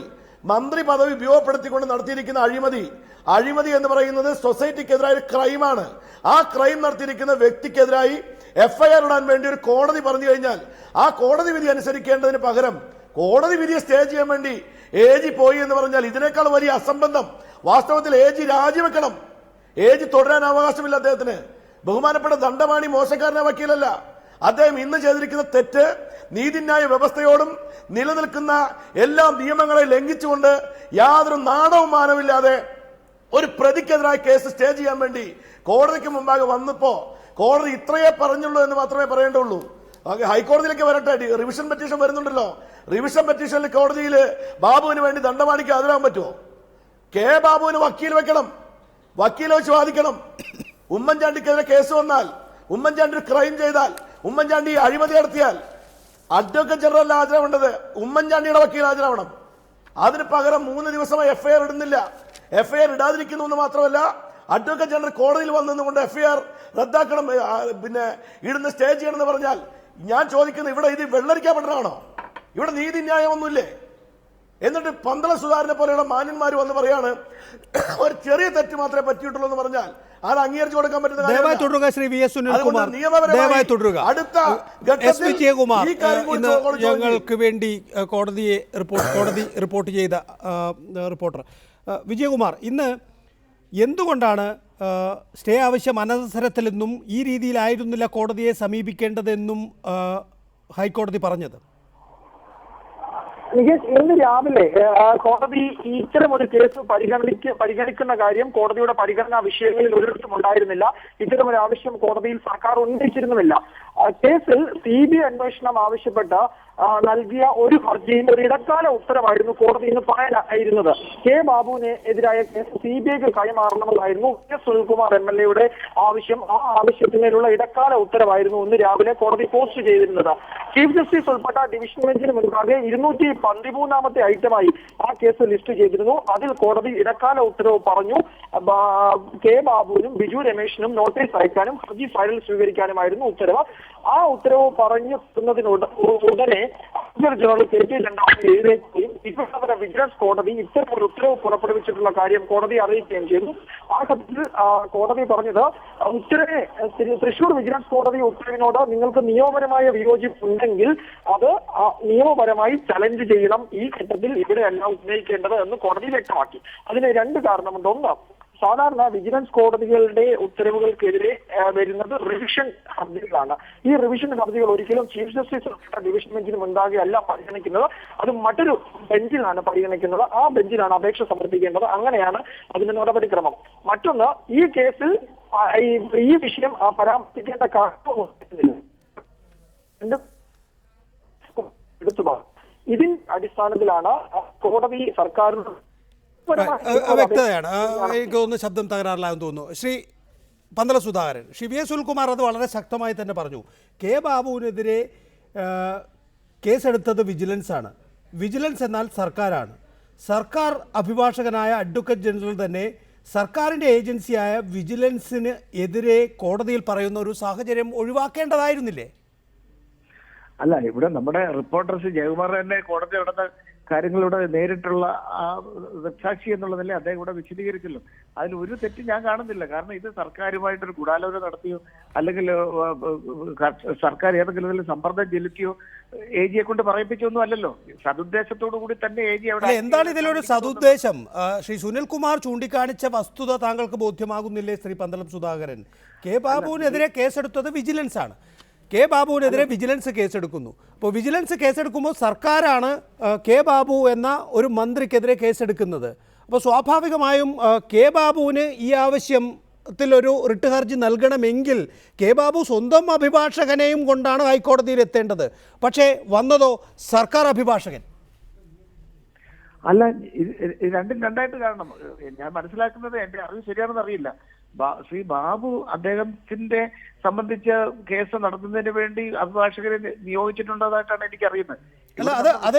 മന്ത്രി പദവി ഉപയോഗപ്പെടുത്തിക്കൊണ്ട് നടത്തിയിരിക്കുന്ന അഴിമതി എന്ന് പറയുന്നത് സൊസൈറ്റിക്കെതിരായ ക്രൈമാണ്. ആ ക്രൈം നടത്തിയിരിക്കുന്ന വ്യക്തിക്കെതിരായി എഫ്ഐആർ ഇടാൻ വേണ്ടി ഒരു കോടതി പറഞ്ഞു കഴിഞ്ഞാൽ ആ കോടതി വിധി അനുസരിക്കേണ്ടതിന് പകരം കോടതി വിധിയെ സ്റ്റേ ചെയ്യാൻ വേണ്ടി AG പോയി എന്ന് പറഞ്ഞാൽ ഇതിനേക്കാൾ വലിയ അസംബന്ധം. വാസ്തവത്തിൽ AG രാജിവെക്കണം. AG തുടരാൻ അവകാശമില്ല അദ്ദേഹത്തിന്. ബഹുമാനപ്പെട്ട ദണ്ഡപാണി മോശക്കാരനായ വക്കീലല്ല. അദ്ദേഹം ഇന്ന് ചെയ്തിരിക്കുന്ന തെറ്റ് നീതിന്യായ വ്യവസ്ഥയോടും നിലനിൽക്കുന്ന എല്ലാ നിയമങ്ങളെ ലംഘിച്ചുകൊണ്ട് യാതൊരു നാണവും മാനമില്ലാതെ ഒരു പ്രതിക്കെതിരായ കേസ് സ്റ്റേ ചെയ്യാൻ വേണ്ടി കോടതിക്ക് മുമ്പാകെ വന്നപ്പോ കോടതി ഇത്രയേ പറഞ്ഞുള്ളൂ എന്ന് മാത്രമേ പറയേണ്ടുള്ളൂ. ഹൈക്കോടതിയിലേക്ക് വരട്ടെ. റിവിഷൻ പെറ്റീഷൻ വരുന്നുണ്ടല്ലോ. റിവിഷൻ പെറ്റീഷനിൽ കോടതിയിൽ ബാബുവിന് വേണ്ടി ദണ്ഡപാണിക്ക് ഹാജരാകാൻ പറ്റുമോ? കെ ബാബുവിന് വക്കീൽ വെക്കണം. വക്കീൽ വെച്ച് വാദിക്കണം. ഉമ്മൻചാണ്ടിക്കെതിരെ കേസ് വന്നാൽ, ഉമ്മൻചാണ്ടി ഒരു ക്രൈം ചെയ്താൽ, ഉമ്മൻചാണ്ടി അഴിമതി നടത്തിയാൽ അഡ്വക്കേറ്റ് ജനറൽ ഹാജരാവേണ്ടത് ഉമ്മൻചാണ്ടിയുടെ വക്കീൽ ഹാജരാവണം. അതിന് പകരം 3 ദിവസമായി എഫ്ഐആർ ഇടുന്നില്ല. എഫ്ഐആർ ഇടാതിരിക്കുന്നു എന്ന് മാത്രമല്ല, അഡ്വക്കേറ്റ് ജനറൽ കോടതിയിൽ വന്നതുകൊണ്ട് എഫ്ഐആർ റദ്ദാക്കണം, പിന്നെ ഇടുന്ന സ്റ്റേ ചെയ്യണമെന്ന് പറഞ്ഞാൽ ഞാൻ ചോദിക്കുന്നത് ഇവിടെ ഇത് വെള്ളരിക്കപ്പെട്ടതാണോ? ഇവിടെ നീതിന്യായമൊന്നുമില്ലേ? എന്നിട്ട് പന്തള സുധാകരനെ പോലെയുള്ള മാന്യന്മാർ വന്ന് പറയാണ് ഒരു ചെറിയ തെറ്റ് മാത്രമേ പറ്റിയിട്ടുള്ളൂ എന്ന് പറഞ്ഞാൽ അത് അംഗീകരിച്ചു കൊടുക്കാൻ പറ്റുന്ന ഞങ്ങൾക്ക് വേണ്ടി കോടതി റിപ്പോർട്ട് ചെയ്ത റിപ്പോർട്ടർ വിജയകുമാർ, ഇന്ന് എന്തുകൊണ്ടാണ് സ്റ്റേ ആവശ്യം അനവസരത്തിലെന്നും ഈ രീതിയിലായിരുന്നില്ല കോടതിയെ സമീപിക്കേണ്ടതെന്നും ഹൈക്കോടതി പറഞ്ഞത്? ഇന്ന് രാവിലെ കോടതി ഇത്തരം ഒരു കേസ് പരിഗണിക്കുന്ന കാര്യം കോടതിയുടെ പരിഗണനാ വിഷയങ്ങളിൽ ഒരിടത്തും ഉണ്ടായിരുന്നില്ല. ഇത്തരം ഒരു ആവശ്യം കോടതിയിൽ സർക്കാർ ഉന്നയിച്ചിരുന്നുമില്ല. കേസിൽ CBI അന്വേഷണം ആവശ്യപ്പെട്ട നൽകിയ ഒരു ഹർജിയിൽ ഒരു ഇടക്കാല ഉത്തരവായിരുന്നു കോടതി ഇന്ന് പറയാനായിരുന്നത്. കെ ബാബുവിന് എതിരായ കേസ് CBIക്ക് കൈമാറണമെന്നായിരുന്നു സുനിൽകുമാർ MLA ആവശ്യം. ആ ആവശ്യത്തിനുള്ള ഇടക്കാല ഉത്തരവായിരുന്നു ഇന്ന് രാവിലെ കോടതി പോസ്റ്റ് ചെയ്തിരുന്നത്. ചീഫ് ജസ്റ്റിസ് ഉൾപ്പെട്ട ഡിവിഷൻ ബെഞ്ചിന് മുൻപാകെ 213ാമത്തെ ഐറ്റമായി ആ കേസ് ലിസ്റ്റ് ചെയ്തിരുന്നു. അതിൽ കോടതി ഇടക്കാല ഉത്തരവ് പറഞ്ഞു കെ ബാബുവിനും ബിജു രമേശിനും നോട്ടീസ് അയക്കാനും ഹർജി ഫയൽ സ്വീകരിക്കാനുമായിരുന്നു ഉത്തരവ്. ആ ഉത്തരവ് ഉടനെ ജനറൽ KT രണ്ടാമത് എഴുതുകയും തിരുവനന്തപുരം വിജിലൻസ് കോടതി ഇത്തരം ഒരു ഉത്തരവ് പുറപ്പെടുവിച്ചിട്ടുള്ള കാര്യം കോടതിയെ അറിയിക്കുകയും ചെയ്തു. ആ ഘട്ടത്തിൽ കോടതി പറഞ്ഞത് തൃശൂർ വിജിലൻസ് കോടതി ഉത്തരവിനോട് നിങ്ങൾക്ക് നിയമപരമായ വിയോജിപ്പുണ്ടെങ്കിൽ അത് നിയമപരമായി ചലഞ്ച് ചെയ്യണം. ഈ ഘട്ടത്തിൽ ഇവിടെയല്ല ഉന്നയിക്കേണ്ടത് എന്ന് കോടതി വ്യക്തമാക്കി. അതിന് 2 കാരണമുണ്ട്. ഒന്ന്, സാധാരണ വിജിലൻസ് കോടതികളുടെ ഉത്തരവുകൾക്കെതിരെ വരുന്നത് റിവിഷൻ ഹർജികളാണ്. ഈ റിവിഷൻ ഹർജികൾ ഒരിക്കലും ചീഫ് ജസ്റ്റിസ് ഡിവിഷൻ ബെഞ്ചിന് മുൻപാകെ അല്ല പരിഗണിക്കുന്നത്. അത് മറ്റൊരു ബെഞ്ചിലാണ് പരിഗണിക്കുന്നത്. ആ ബെഞ്ചിലാണ് അപേക്ഷ സമർപ്പിക്കേണ്ടത്. അങ്ങനെയാണ് അതിന്റെ നടപടിക്രമം. മറ്റൊന്ന്, ഈ കേസിൽ ഈ വിഷയം പരാമർശിക്കേണ്ട കാര്യമൊന്നും ഇതിൻ അടിസ്ഥാനത്തിലാണ് കോടതി സർക്കാരിന് വ്യക്തതയാണ്. എനിക്ക് തോന്നുന്നു ശബ്ദം തകരാറിലായെന്ന് തോന്നുന്നു. ശ്രീ പന്തള സുധാകരൻ, ശ്രീ VS സുനിൽകുമാർ അത് വളരെ ശക്തമായി തന്നെ പറഞ്ഞു. കെ ബാബുവിനെതിരെ കേസെടുത്തത് വിജിലൻസ് ആണ്. വിജിലൻസ് എന്നാൽ സർക്കാരാണ്. സർക്കാർ അഭിഭാഷകനായ അഡ്വക്കേറ്റ് ജനറൽ തന്നെ സർക്കാരിൻ്റെ ഏജൻസിയായ വിജിലൻസിന് എതിരെ കോടതിയിൽ പറയുന്ന ഒരു സാഹചര്യം ഒഴിവാക്കേണ്ടതായിരുന്നില്ലേ? അല്ല, ഇവിടെ നമ്മുടെ റിപ്പോർട്ടർ ജയകുമാർ തന്നെ കോടതി നടന്ന കാര്യങ്ങളിലൂടെ നേരിട്ടുള്ള ആ ദൃക്സാക്ഷി എന്നുള്ളതല്ലേ അദ്ദേഹം ഇവിടെ വിശദീകരിച്ചല്ലോ. അതിൽ ഒരു തെറ്റ് ഞാൻ കാണുന്നില്ല. കാരണം ഇത് സർക്കാരുമായിട്ടൊരു ഗൂഢാലോചന നടത്തിയോ അല്ലെങ്കിൽ സർക്കാർ ഏതെങ്കിലും സമ്മർദ്ദം ചെലുത്തിയോ AGയെ കൊണ്ട് പറയിപ്പിച്ചൊന്നും അല്ലല്ലോ. സതുദ്ദേശത്തോടു കൂടി തന്നെ AG അവിടെ. എന്താണ് ഇതിലൊരു സതുദ്ദേശം? ശ്രീ സുനിൽകുമാർ ചൂണ്ടിക്കാണിച്ച വസ്തുത താങ്കൾക്ക് ബോധ്യമാകുന്നില്ലേ ശ്രീ പന്തളം സുധാകരൻ? കെ ബാബുവിനെതിരെ കേസെടുത്തത് വിജിലൻസ് ആണ്. കെ ബാബുവിനെതിരെ വിജിലൻസ് കേസെടുക്കുന്നു. അപ്പോൾ വിജിലൻസ് കേസെടുക്കുമ്പോൾ സർക്കാരാണ് കെ ബാബു എന്ന ഒരു മന്ത്രിക്കെതിരെ കേസെടുക്കുന്നത്. അപ്പോൾ സ്വാഭാവികമായും കെ ബാബുവിന് ഈ ആവശ്യത്തിലൊരു റിട്ട് ഹർജി നൽകണമെങ്കിൽ കെ ബാബു സ്വന്തം അഭിഭാഷകനെയും കൊണ്ടാണ് ഹൈക്കോടതിയിൽ എത്തേണ്ടത്. പക്ഷേ വന്നതോ സർക്കാർ അഭിഭാഷകൻ. അല്ല, രണ്ടും രണ്ടായിട്ട് കാണണം. ഞാൻ മനസ്സിലാക്കുന്നത്, എന്റെ അറിവ് ശരിയാണെന്ന് അറിയില്ല, ശ്രീ ബാബു അദ്ദേഹത്തിന്റെ സംബന്ധിച്ച കേസ് നടത്തുന്നതിന് വേണ്ടി അഭിഭാഷകരെ നിയോഗിച്ചിട്ടുള്ളതായിട്ടാണ് എനിക്കറിയുന്നത്. അല്ല അത്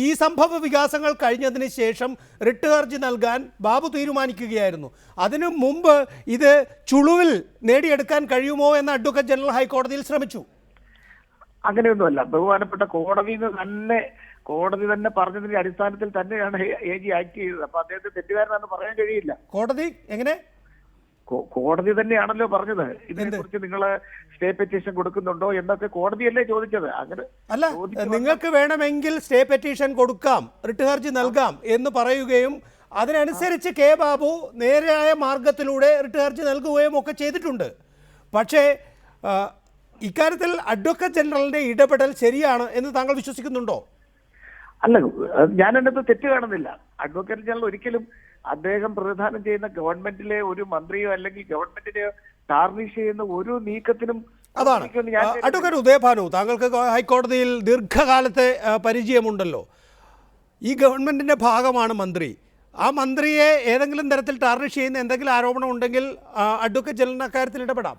ഈ സംഭവ വികാസങ്ങൾ കഴിഞ്ഞതിന് ശേഷം റിട്ട് ഹർജി നൽകാൻ ബാബു തീരുമാനിക്കുകയായിരുന്നു. അതിനു മുമ്പ് ഇത് ചുളുവിൽ നേടിയെടുക്കാൻ കഴിയുമോ എന്ന് അഡ്വക്കേറ്റ് ജനറൽ ഹൈക്കോടതിയിൽ ശ്രമിച്ചു. അങ്ങനെയൊന്നുമല്ല. ബഹുമാനപ്പെട്ട കോടതി തന്നെ പറഞ്ഞതിന്റെ അടിസ്ഥാനത്തിൽ തന്നെയാണ് AG ആക്ട് ചെയ്തത്. അപ്പൊ അദ്ദേഹത്തെ തെറ്റുകാരനാണെന്ന് പറയാൻ കഴിയില്ല. കോടതി എങ്ങനെ? കോടതി തന്നെയാണല്ലോ പറഞ്ഞത്. ഇതിനെക്കുറിച്ച് നിങ്ങൾ സ്റ്റേ പെറ്റീഷൻ കൊടുക്കുന്നുണ്ടോ എന്നൊക്കെ കോടതിയല്ലേ ചോദിച്ചത്. അങ്ങനെ അല്ല, നിങ്ങൾക്ക് വേണമെങ്കിൽ സ്റ്റേ പെറ്റീഷൻ കൊടുക്കാം, റിട്ട് ഹർജി നൽകാം എന്ന് പറയുകയും അതിനനുസരിച്ച് കെ ബാബു നേരായ മാർഗത്തിലൂടെ റിട്ട് ഹർജി നൽകുകയും ഒക്കെ ചെയ്തിട്ടുണ്ട്. പക്ഷേ ഇക്കാര്യത്തിൽ അഡ്വക്കേറ്റ് ജനറലിന്റെ ഇടപെടൽ ശരിയാണ് എന്ന് താങ്കൾ വിശ്വസിക്കുന്നുണ്ടോ? അല്ല, ഞാൻ അതിനകത്ത് തെറ്റ് കാണുന്നില്ല. അഡ്വക്കേറ്റ് ജനറൽ ഒരിക്കലും അദ്ദേഹം പ്രതിനിധാനം ചെയ്യുന്ന ഗവൺമെന്റിലെ ഒരു മന്ത്രിയോ അല്ലെങ്കിൽ ഗവൺമെന്റിനെയോ ടാർണിഷ് ചെയ്യുന്ന ഒരു നീക്കത്തിനും അതാണ്. അഡ്വക്കേറ്റ് ഉദയഭാനു, താങ്കൾക്ക് ഹൈക്കോടതിയിൽ ദീർഘകാലത്തെ പരിചയമുണ്ടല്ലോ. ഈ ഗവൺമെന്റിന്റെ ഭാഗമാണ് മന്ത്രി. ആ മന്ത്രിയെ ഏതെങ്കിലും തരത്തിൽ ടാർണിഷ് ചെയ്യുന്ന എന്തെങ്കിലും ആരോപണം ഉണ്ടെങ്കിൽ അഡ്വക്കേറ്റ് ജനറലിന് അക്കാര്യത്തിൽ ഇടപെടാം.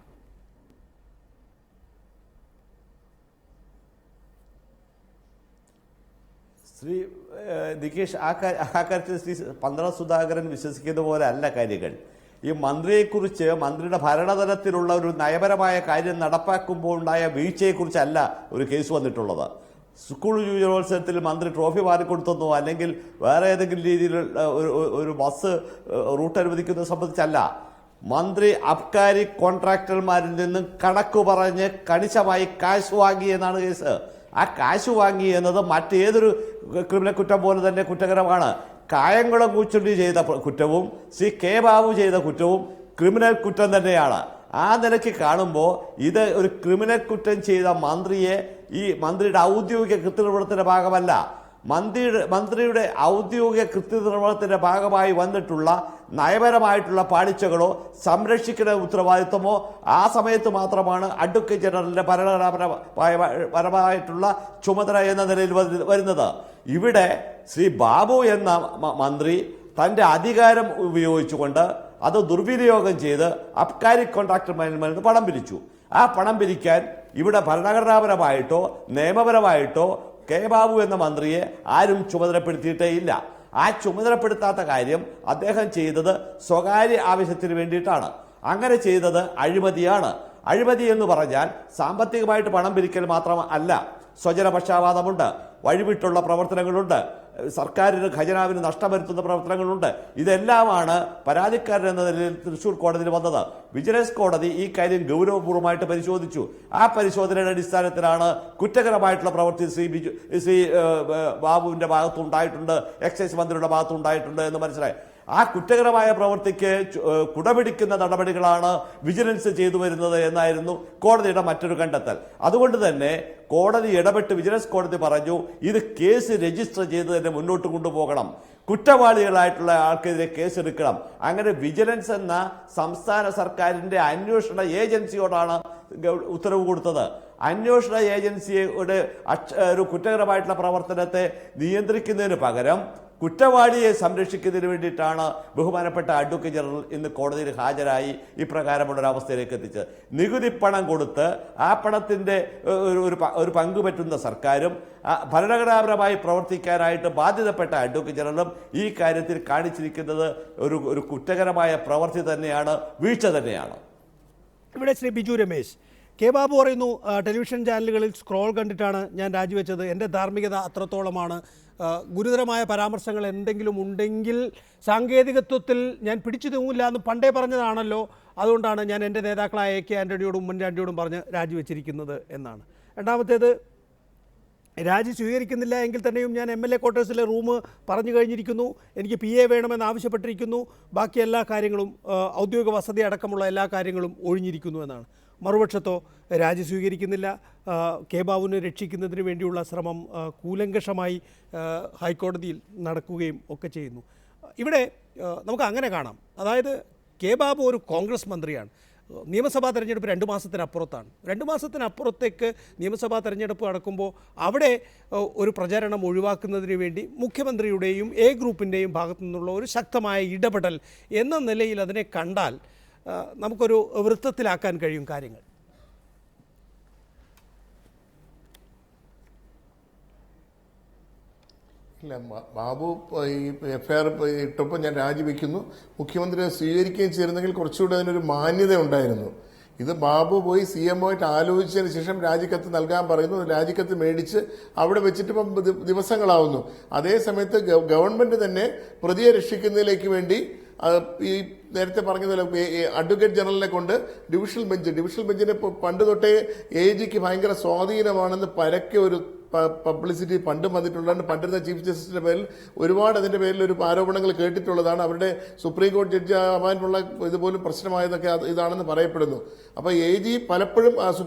ശ്രീ നികേഷ്, ആ കാര്യത്തിൽ ശ്രീ പന്തളം സുധാകരൻ വിശ്വസിക്കുന്ന പോലെ അല്ല കാര്യങ്ങൾ. ഈ മന്ത്രിയെക്കുറിച്ച്, മന്ത്രിയുടെ ഭരണതലത്തിലുള്ള ഒരു നയപരമായ കാര്യം നടപ്പാക്കുമ്പോൾ ഉണ്ടായ വീഴ്ചയെക്കുറിച്ചല്ല ഒരു കേസ് വന്നിട്ടുള്ളത്. സ്കൂൾ യുവജനോത്സവത്തിൽ മന്ത്രി ട്രോഫി മാറിക്കൊടുത്തെന്നോ അല്ലെങ്കിൽ വേറെ ഏതെങ്കിലും രീതിയിലുള്ള ഒരു ബസ് റൂട്ട് അനുവദിക്കുന്നത് സംബന്ധിച്ചല്ല. മന്ത്രി അബ്കാരി കോൺട്രാക്ടർമാരിൽ നിന്നും കണക്ക് പറഞ്ഞ് കണിശമായി കാശ് വാങ്ങി എന്നാണ് കേസ്. ആ കാശ് വാങ്ങി എന്നത് മറ്റേതൊരു ക്രിമിനൽ കുറ്റം പോലെ തന്നെ കുറ്റകരമാണ്. കായംകുളം കൂച്ചുണ്ടി ചെയ്ത കുറ്റവും ശ്രീ കെ ബാബു ചെയ്ത കുറ്റവും ക്രിമിനൽ കുറ്റം തന്നെയാണ്. ആ നിലയ്ക്ക് കാണുമ്പോൾ ഇത് ഒരു ക്രിമിനൽ കുറ്റം ചെയ്ത മന്ത്രിയെ ഈ മന്ത്രിയുടെ ഔദ്യോഗിക കൃത്യനിർവഹണത്തിന്റെ ഭാഗമല്ല, മന്ത്രിയുടെ ഔദ്യോഗിക കൃത്യനിർവഹണത്തിന്റെ ഭാഗമായി വന്നിട്ടുള്ള നയപരമായിട്ടുള്ള പാളിച്ചകളോ സംരക്ഷിക്കുന്ന ഉത്തരവാദിത്വമോ ആ സമയത്ത് മാത്രമാണ് അഡ്വക്കേറ്റ് ജനറലിന്റെ ഭരണപരമായിട്ടുള്ള ചുമതല എന്ന നിലയിൽ വരുന്നത്. ഇവിടെ ശ്രീ ബാബു എന്ന മന്ത്രി തന്റെ അധികാരം ഉപയോഗിച്ചുകൊണ്ട് അത് ദുർവിനിയോഗം ചെയ്ത് അബ്കാരി കോൺട്രാക്ടർമാരിൽ നിന്ന് പണം പിരിച്ചു. ആ പണം പിരിക്കാൻ ഇവിടെ ഭരണഘടനാപരമായിട്ടോ നിയമപരമായിട്ടോ കെ ബാബു എന്ന മന്ത്രിയെ ആരും ചുമതലപ്പെടുത്തിയിട്ടേ ഇല്ല. ആ ചുമതലപ്പെടുത്താത്ത കാര്യം അദ്ദേഹം ചെയ്തത് സ്വകാര്യ ആവശ്യത്തിന് വേണ്ടിയിട്ടാണ്. അങ്ങനെ ചെയ്തത് അഴിമതിയാണ്. അഴിമതി എന്ന് പറഞ്ഞാൽ സാമ്പത്തികമായിട്ട് പണം പിരിക്കൽ മാത്രം അല്ല, സ്വജനപക്ഷപാതമുണ്ട്, വഴിവിട്ടുള്ള പ്രവർത്തനങ്ങളുണ്ട്, സർക്കാരിന് ഖജനാവിന് നഷ്ടം വരുത്തുന്ന പ്രവർത്തനങ്ങളുണ്ട്. ഇതെല്ലാമാണ് പരാതിക്കാരൻ എന്ന നിലയിൽ തൃശൂർ കോടതിയിൽ വന്നത്. വിജിലൻസ് കോടതി ഈ കാര്യം ഗൗരവപൂർവ്വമായിട്ട് പരിശോധിച്ചു. ആ പരിശോധനയുടെ അടിസ്ഥാനത്തിലാണ് കുറ്റകരമായിട്ടുള്ള പ്രവൃത്തി ശ്രീ ബാബുവിന്റെ ഭാഗത്തുണ്ടായിട്ടുണ്ട്, എക്സൈസ് മന്ത്രിയുടെ ഭാഗത്തുണ്ടായിട്ടുണ്ട് എന്ന് മനസ്സിലായി. ആ കുറ്റകരമായ പ്രവൃത്തിക്ക് കുടപിടിക്കുന്ന നടപടികളാണ് വിജിലൻസ് ചെയ്തു വരുന്നത് എന്നായിരുന്നു കോടതിയുടെ മറ്റൊരു കണ്ടെത്തൽ. അതുകൊണ്ട് തന്നെ കോടതി ഇടപെട്ട് വിജിലൻസ് കോടതി പറഞ്ഞു, ഇത് കേസ് രജിസ്റ്റർ ചെയ്ത് തന്നെ മുന്നോട്ട് കൊണ്ടുപോകണം, കുറ്റവാളികളായിട്ടുള്ള ആൾക്കെതിരെ കേസെടുക്കണം. അങ്ങനെ വിജിലൻസ് എന്ന സംസ്ഥാന സർക്കാരിന്റെ അന്വേഷണ ഏജൻസിയോടാണ് ഉത്തരവ് കൊടുത്തത്. അന്വേഷണ ഏജൻസിയുടെ ഒരു കുറ്റകരമായിട്ടുള്ള പ്രവർത്തനത്തെ നിയന്ത്രിക്കുന്നതിന് പകരം കുറ്റവാളിയെ സംരക്ഷിക്കുന്നതിന് വേണ്ടിയിട്ടാണ് ബഹുമാനപ്പെട്ട അഡ്വക്കേറ്റ് ജനറൽ ഇന്ന് കോടതിയിൽ ഹാജരായി ഇപ്രകാരമുള്ളൊരു അവസ്ഥയിലേക്ക് എത്തിച്ചത്. നികുതി പണം കൊടുത്ത് ആ പണത്തിന്റെ ഒരു പങ്കുപറ്റുന്ന സർക്കാരും ഭരണഘടനാപരമായി പ്രവർത്തിക്കാനായിട്ട് ബാധ്യതപ്പെട്ട അഡ്വക്കേറ്റ് ജനറലും ഈ കാര്യത്തിൽ കാണിച്ചിരിക്കുന്നത് ഒരു കുറ്റകരമായ പ്രവൃത്തി തന്നെയാണ്, വീഴ്ച തന്നെയാണ്. ഇവിടെ ശ്രീ ബിജു രമേശ്, കെ ബാബു പറയുന്നു, ടെലിവിഷൻ ചാനലുകളിൽ സ്ക്രോൾ കണ്ടിട്ടാണ് ഞാൻ രാജിവെച്ചത്, എൻ്റെ ധാർമ്മികത അത്രത്തോളമാണ്, ഗുരുതരമായ പരാമർശങ്ങൾ എന്തെങ്കിലും ഉണ്ടെങ്കിൽ സാങ്കേതികത്വത്തിൽ ഞാൻ പിടിച്ചു തൂങ്ങില്ല എന്ന് പണ്ടേ പറഞ്ഞതാണല്ലോ, അതുകൊണ്ടാണ് ഞാൻ എൻ്റെ നേതാക്കളായ എ കെ ആൻ്റണിയോടും ഉമ്മൻചാണ്ടിയോടും പറഞ്ഞ് രാജിവെച്ചിരിക്കുന്നത് എന്നാണ്. രണ്ടാമത്തേത്, രാജി സ്വീകരിക്കുന്നില്ല എങ്കിൽ തന്നെയും ഞാൻ MLA ക്വാർട്ടേഴ്സിലെ റൂം പറഞ്ഞു കഴിഞ്ഞിരിക്കുന്നു, എനിക്ക് PA വേണമെന്ന് ആവശ്യപ്പെട്ടിരിക്കുന്നു, ബാക്കി എല്ലാ കാര്യങ്ങളും ഔദ്യോഗിക വസതി അടക്കമുള്ള എല്ലാ കാര്യങ്ങളും ഒഴിഞ്ഞിരിക്കുന്നു എന്നാണ്. മറുപക്ഷത്തോ രാജി സ്വീകരിക്കുന്നില്ല, കെ ബാബുവിനെ രക്ഷിക്കുന്നതിന് വേണ്ടിയുള്ള ശ്രമം കൂലങ്കഷമായി ഹൈക്കോടതിയിൽ നടക്കുകയും ഒക്കെ ചെയ്യുന്നു. ഇവിടെ നമുക്ക് അങ്ങനെ കാണാം, അതായത് കെ ബാബു ഒരു കോൺഗ്രസ് മന്ത്രിയാണ്, നിയമസഭാ തെരഞ്ഞെടുപ്പ് 2 മാസത്തിനപ്പുറത്താണ്. 2 മാസത്തിനപ്പുറത്തേക്ക് നിയമസഭാ തെരഞ്ഞെടുപ്പ് നടക്കുമ്പോൾ അവിടെ ഒരു പ്രചാരണം ഒഴിവാക്കുന്നതിന് വേണ്ടി മുഖ്യമന്ത്രിയുടെയും എ ഗ്രൂപ്പിൻ്റെയും ഭാഗത്തു നിന്നുള്ള ഒരു ശക്തമായ ഇടപെടൽ എന്ന നിലയിൽ അതിനെ കണ്ടാൽ നമുക്കൊരു വൃത്തത്തിലാക്കാൻ കഴിയും കാര്യങ്ങൾ. ഇല്ല, ബാബു ഈ എഫ്ഐആർ ഇട്ടപ്പോൾ ഞാൻ രാജിവെക്കുന്നു, മുഖ്യമന്ത്രി സ്വീകരിക്കുകയും ചെയ്തിരുന്നെങ്കിൽ കുറച്ചുകൂടെ അതിനൊരു മാന്യത ഉണ്ടായിരുന്നു. ഇത് ബാബു പോയി CMO ആയിട്ട് ആലോചിച്ചതിന് ശേഷം രാജിക്കത്ത് നൽകാൻ പറയുന്നു. രാജിക്കത്ത് മേടിച്ച് അവിടെ വെച്ചിട്ട് ഇപ്പം ദിവസങ്ങളാവുന്നു. അതേ സമയത്ത് ഗവൺമെന്റ് തന്നെ പ്രതിയെ രക്ഷിക്കുന്നതിലേക്ക് വേണ്ടി ഈ നേരത്തെ പറഞ്ഞതുപോലെ അഡ്വക്കേറ്റ് ജനറലിനെ കൊണ്ട് ഡിവിഷണൽ ബെഞ്ചിന് പണ്ട് തൊട്ടേ AGക്ക് ഭയങ്കര സ്വാധീനമാണെന്ന് പരക്കെ ഒരു പബ്ലിസിറ്റി പണ്ടും വന്നിട്ടുള്ളതാണ്. പണ്ടിരുന്ന ചീഫ് ജസ്റ്റിസിന്റെ പേരിൽ ഒരുപാട് അതിന്റെ പേരിൽ ഒരു ആരോപണങ്ങൾ കേട്ടിട്ടുള്ളതാണ്. അവരുടെ സുപ്രീം കോടതി ജഡ്ജി ആവാനുള്ള ഇതുപോലും പ്രശ്നമായതൊക്കെ ഇതാണെന്ന് പറയപ്പെടുന്നു. അപ്പോൾ AG പലപ്പോഴും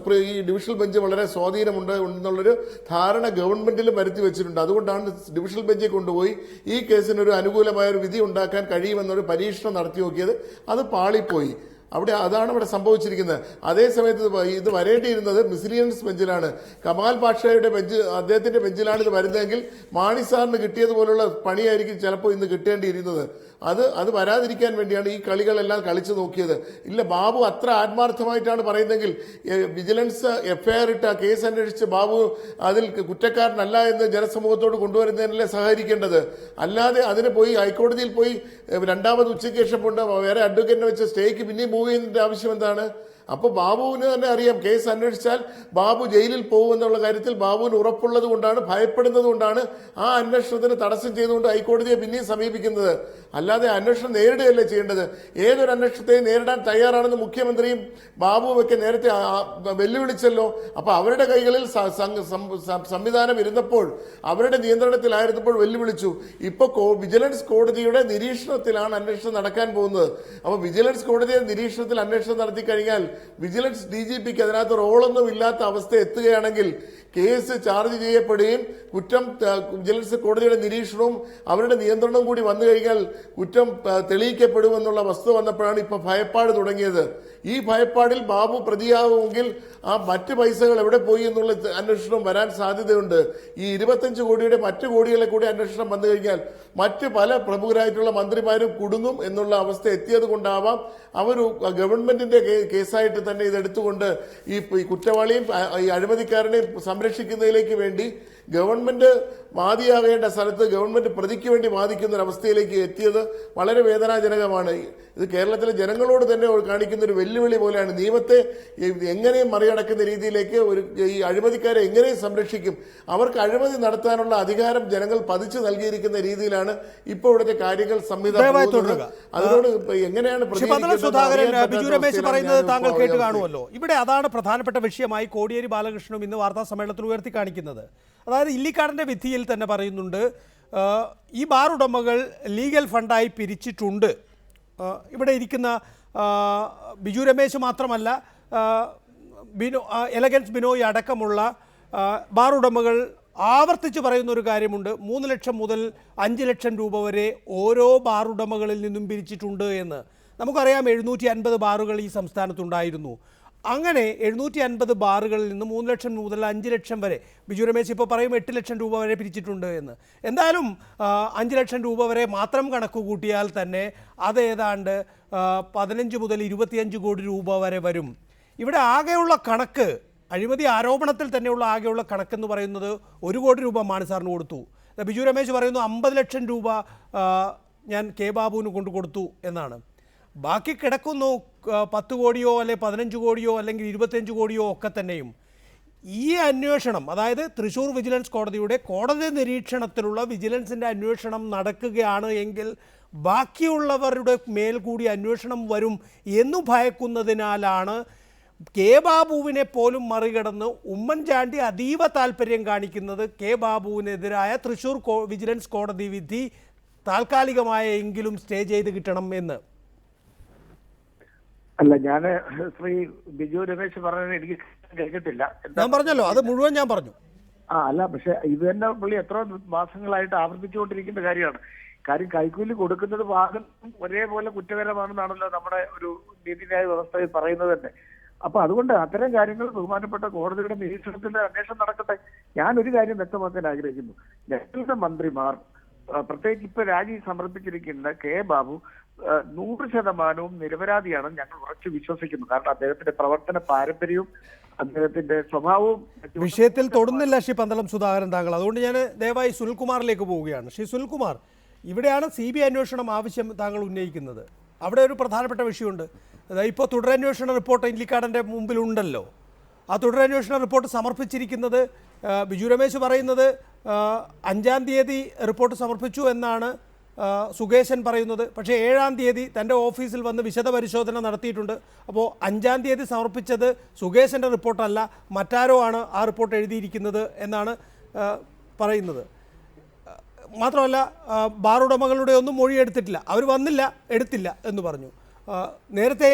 ഈ ഡിവിഷണൽ ബെഞ്ച് വളരെ സ്വാധീനമുണ്ട് എന്നുള്ളൊരു ധാരണ ഗവൺമെന്റിലും വരുത്തി വെച്ചിട്ടുണ്ട്. അതുകൊണ്ടാണ് ഡിവിഷണൽ ബെഞ്ചിൽ കൊണ്ടുപോയി ഈ കേസിനൊരു അനുകൂലമായ ഒരു വിധി ഉണ്ടാക്കാൻ കഴിയുമെന്നൊരു പരീക്ഷണം നടത്തി നോക്കിയത്. അത് പാളിപ്പോയി. അതാണ് അവിടെ സംഭവിച്ചിരിക്കുന്നത്. അതേസമയത്ത് ഇത് വരേണ്ടിയിരുന്നത് മിസ്ലിയൻസ് ബെഞ്ചിലാണ്. കമാൽ പാഷയുടെ ബെഞ്ച്, അദ്ദേഹത്തിന്റെ ബെഞ്ചിലാണ് ഇത് വരുന്നതെങ്കിൽ മാണി സാറിന് കിട്ടിയതുപോലുള്ള പണിയായിരിക്കും ചിലപ്പോൾ ഇന്ന് കിട്ടേണ്ടിയിരുന്നത്. അത് വരാതിരിക്കാൻ വേണ്ടിയാണ് ഈ കളികളെല്ലാം കളിച്ചു നോക്കിയത്. ഇല്ല, ബാബു അത്ര ആത്മാർത്ഥമായിട്ടാണ് പറയുന്നതെങ്കിൽ വിജിലൻസ് FIR ഇട്ട കേസ് അന്വേഷിച്ച് ബാബു അതിൽ കുറ്റക്കാരനല്ല എന്ന് ജനസമൂഹത്തോട് കൊണ്ടുവരുന്നതിനല്ലേ സഹകരിക്കേണ്ടത്. അല്ലാതെ അതിന് പോയി ഹൈക്കോടതിയിൽ പോയി രണ്ടാമത് ഉച്ചയ്ക്ക് ശേഷം കൊണ്ട് വേറെ അഡ്വക്കേറ്റിനെ വെച്ച് സ്റ്റേക്ക് പിന്നെയും മൂവ് ചെയ്യുന്നതിന്റെ ആവശ്യം എന്താണ്? അപ്പോൾ ബാബുവിന് തന്നെ അറിയാം കേസ് അന്വേഷിച്ചാൽ ബാബു ജയിലിൽ പോകുമെന്നുള്ള കാര്യത്തിൽ ബാബുവിന് ഉറപ്പുള്ളത് കൊണ്ടാണ്, ഭയപ്പെടുന്നത് കൊണ്ടാണ് ആ അന്വേഷണത്തിന് തടസ്സം ചെയ്തുകൊണ്ട് ഹൈക്കോടതിയെ പിന്നെയും സമീപിക്കുന്നത്. അല്ലാതെ അന്വേഷണം നേരിടുകയല്ലേ ചെയ്യേണ്ടത്. ഏതൊരു അന്വേഷണത്തെയും നേരിടാൻ തയ്യാറാണെന്ന് മുഖ്യമന്ത്രിയും ബാബുവും ഒക്കെ നേരത്തെ വെല്ലുവിളിച്ചല്ലോ. അപ്പൊ അവരുടെ കൈകളിൽ സംവിധാനം ഇരുന്നപ്പോൾ, അവരുടെ നിയന്ത്രണത്തിലായിരുന്നപ്പോൾ വെല്ലുവിളിച്ചു. ഇപ്പൊ വിജിലൻസ് കോടതിയുടെ നിരീക്ഷണത്തിലാണ് അന്വേഷണം നടക്കാൻ പോകുന്നത്. അപ്പൊ വിജിലൻസ് കോടതിയുടെ നിരീക്ഷണത്തിൽ അന്വേഷണം നടത്തി കഴിഞ്ഞാൽ വിജിലൻസ് DGPക്ക് അതിനകത്ത് റോളൊന്നും ഇല്ലാത്ത അവസ്ഥ എത്തുകയാണെങ്കിൽ കേസ് ചാർജ് ചെയ്യപ്പെടുകയും കുറ്റം വിജിലൻസ് കോടതിയുടെ നിരീക്ഷണവും അവരുടെ നിയന്ത്രണവും കൂടി വന്നു കഴിഞ്ഞാൽ കുറ്റം തെളിയിക്കപ്പെടുമെന്നുള്ള വസ്തുത വന്നപ്പോഴാണ് ഇപ്പൊ ഭയപ്പാട് തുടങ്ങിയത്. ഈ ഭയപ്പാടിൽ ബാബു പ്രതിയാവുമെങ്കിൽ ആ മറ്റ് പൈസകൾ എവിടെ പോയി എന്നുള്ള അന്വേഷണം വരാൻ സാധ്യതയുണ്ട്. ഈ 25 കോടിയുടെ മറ്റു കോടികളെ കൂടി അന്വേഷണം വന്നു കഴിഞ്ഞാൽ മറ്റ് പല പ്രമുഖരായിട്ടുള്ള മന്ത്രിമാരും കുടുങ്ങും എന്നുള്ള അവസ്ഥ എത്തിയത് കൊണ്ടാവാം അവർ ഗവൺമെന്റിന്റെ കേസായിട്ട് തന്നെ ഇതെടുത്തുകൊണ്ട് ഈ കുറ്റവാളിയും ഈ അഴിമതിക്കാരനെയും സംരക്ഷിക്കുന്നതിലേക്ക് വേണ്ടി ഗവൺമെന്റ് വാദിയാവേണ്ട സ്ഥലത്ത് ഗവൺമെന്റ് പ്രതിക്ക് വേണ്ടി വാദിക്കുന്ന ഒരു അവസ്ഥയിലേക്ക് എത്തിയത് വളരെ വേദനാജനകമാണ്. ഇത് കേരളത്തിലെ ജനങ്ങളോട് തന്നെ കാണിക്കുന്ന ഒരു വെല്ലുവിളി പോലെയാണ്. നിയമത്തെ എങ്ങനെയും മറികടക്കുന്ന രീതിയിലേക്ക് ഈ അഴിമതിക്കാരെ എങ്ങനെയും സംരക്ഷിക്കും, അവർക്ക് അഴിമതി നടത്താനുള്ള അധികാരം ജനങ്ങൾ പതിച്ചു നൽകിയിരിക്കുന്ന രീതിയിലാണ് ഇപ്പോൾ ഇവിടുത്തെ കാര്യങ്ങൾ സംവിധാനം. അതിനോട് എങ്ങനെയാണ് ബിജു രമേശ് പറയുന്നത് താങ്കൾ കേട്ട് കാണുമല്ലോ. ഇവിടെ അതാണ് പ്രധാനപ്പെട്ട വിഷയമായി കോടിയേരി ബാലകൃഷ്ണനും ഇന്ന് വാർത്താ സമ്മേളനത്തിൽ ഉയർത്തി കാണിക്കുന്നത്. അതായത് ഇല്ലിക്കാടിന്റെ വിധിയിൽ തന്നെ പറയുന്നുണ്ട് ഈ ബാർ ഉടമകൾ ലീഗൽ ഫണ്ടായി പിരിച്ചിട്ടുണ്ട്. ഇവിടെ ഇരിക്കുന്ന ബിജു രമേശ് മാത്രമല്ല, എലഗൻസ് ബിനോയ് അടക്കമുള്ള ബാർ ഉടമകൾ ആവർത്തിച്ച് പറയുന്ന ഒരു കാര്യമുണ്ട്. 3 ലക്ഷം മുതൽ 5 ലക്ഷം രൂപ വരെ ഓരോ ബാർ ഉടമകളിൽ നിന്നും പിരിച്ചിട്ടുണ്ട് എന്ന്. നമുക്കറിയാം 750 ബാറുകൾ ഈ സംസ്ഥാനത്തുണ്ടായിരുന്നു. അങ്ങനെ 750 ബാറുകളിൽ നിന്ന് 3 ലക്ഷം മുതൽ 5 ലക്ഷം വരെ, ബിജു രമേശ് ഇപ്പോൾ പറയും 8 ലക്ഷം രൂപ വരെ പിരിച്ചിട്ടുണ്ട് എന്ന്. എന്തായാലും 5 ലക്ഷം രൂപ വരെ മാത്രം കണക്ക് കൂട്ടിയാൽ തന്നെ അത് ഏതാണ്ട് 15 മുതൽ 25 കോടി രൂപ വരെ വരും. ഇവിടെ ആകെയുള്ള കണക്ക്, അഴിമതി ആരോപണത്തിൽ തന്നെയുള്ള ആകെയുള്ള കണക്കെന്ന് പറയുന്നത് 1 കോടി രൂപ മാണി സാറിന് കൊടുത്തു. ബിജു രമേശ് പറയുന്നു 50 ലക്ഷം രൂപ ഞാൻ കെ ബാബുവിന് കൊണ്ടു കൊടുത്തു എന്നാണ്. ബാക്കി കിടക്കുന്നു 10 കോടിയോ അല്ലെങ്കിൽ 15 കോടിയോ അല്ലെങ്കിൽ 25 കോടിയോ ഒക്കെ തന്നെയും. ഈ അന്വേഷണം, അതായത് തൃശ്ശൂർ വിജിലൻസ് കോടതിയുടെ കോടതി നിരീക്ഷണത്തിലുള്ള വിജിലൻസിൻ്റെ അന്വേഷണം നടക്കുകയാണ് എങ്കിൽ ബാക്കിയുള്ളവരുടെ മേൽ കൂടി അന്വേഷണം വരും എന്നു ഭയക്കുന്നതിനാലാണ് കെ ബാബുവിനെ പോലും മറികടന്ന് ഉമ്മൻചാണ്ടി അതീവ താല്പര്യം കാണിക്കുന്നത് കെ ബാബുവിനെതിരായ തൃശ്ശൂർ വിജിലൻസ് കോടതി വിധി താൽക്കാലികമായ എങ്കിലും സ്റ്റേ ചെയ്ത് കിട്ടണം എന്ന്. അല്ല, ഞാൻ ശ്രീ ബിജു രമേശ് പറഞ്ഞത് എനിക്ക് കേൾക്കത്തില്ല. ഞാൻ പറഞ്ഞല്ലോ, അത് മുഴുവൻ ഞാൻ പറഞ്ഞു. അല്ല, പക്ഷെ ഇത് തന്നെ പുള്ളി എത്ര മാസങ്ങളായിട്ട് ആവർത്തിച്ചുകൊണ്ടിരിക്കുന്ന കാര്യമാണ്. കാര്യം കൈക്കൂലി കൊടുക്കുന്നത് ഭാഗം ഒരേപോലെ കുറ്റകരമാണെന്നാണല്ലോ നമ്മുടെ ഒരു നീതിന്യായ വ്യവസ്ഥയിൽ പറയുന്നത് തന്നെ. അപ്പൊ അതുകൊണ്ട് അത്തരം കാര്യങ്ങൾ ബഹുമാനപ്പെട്ട കോടതിയുടെ നിരീക്ഷണത്തിന്റെ അന്വേഷണം നടക്കട്ടെ. ഞാനൊരു കാര്യം വ്യക്തമാക്കാൻ ആഗ്രഹിക്കുന്നു. ഞങ്ങളുടെ മന്ത്രിമാർ, പ്രത്യേകിച്ച് ഇപ്പൊ രാജി സമർപ്പിച്ചിരിക്കുന്ന കെ ബാബു 100% നിരപരാധിയാണ് ഞങ്ങൾ ഉറച്ചു വിശ്വസിക്കുന്നു. കാരണം അദ്ദേഹത്തിന്റെ പ്രവർത്തന പാരമ്പര്യവും അദ്ദേഹത്തിന്റെ സ്വഭാവവും വിഷയത്തിൽ തൊടുന്നില്ല ശ്രീ പന്തളം സുധാകരൻ താങ്കൾ. അതുകൊണ്ട് ഞാൻ ദയവായി സുനിൽകുമാറിലേക്ക് പോവുകയാണ്. ശ്രീ സുനിൽകുമാർ, ഇവിടെയാണ് CBI അന്വേഷണം ആവശ്യം താങ്കൾ ഉന്നയിക്കുന്നത്. അവിടെ ഒരു പ്രധാനപ്പെട്ട വിഷയമുണ്ട്. അതായത് ഇപ്പോൾ തുടരന്വേഷണ റിപ്പോർട്ട് ഇല്ലിക്കാടൻ്റെ മുമ്പിലുണ്ടല്ലോ. ആ തുടരന്വേഷണ റിപ്പോർട്ട് സമർപ്പിച്ചിരിക്കുന്നത് ബിജു രമേശ് പറയുന്നത് 5-ാം തീയതി റിപ്പോർട്ട് സമർപ്പിച്ചു എന്നാണ് സുകേശൻ പറയുന്നത്. പക്ഷേ 7-ാം തീയതി തൻ്റെ ഓഫീസിൽ വന്ന് വിശദ പരിശോധന നടത്തിയിട്ടുണ്ട്. അപ്പോൾ 5-ാം തീയതി സമർപ്പിച്ചത് സുകേശൻ്റെ റിപ്പോർട്ടല്ല, മറ്റാരോ ആണ് ആ റിപ്പോർട്ട് എഴുതിയിരിക്കുന്നത് എന്നാണ് പറയുന്നത്. മാത്രമല്ല ബാർ ഉടമകളുടെ ഒന്നും മൊഴി എടുത്തിട്ടില്ല, അവർ വന്നില്ല, എടുത്തില്ല എന്ന് പറഞ്ഞു. നേരത്തെ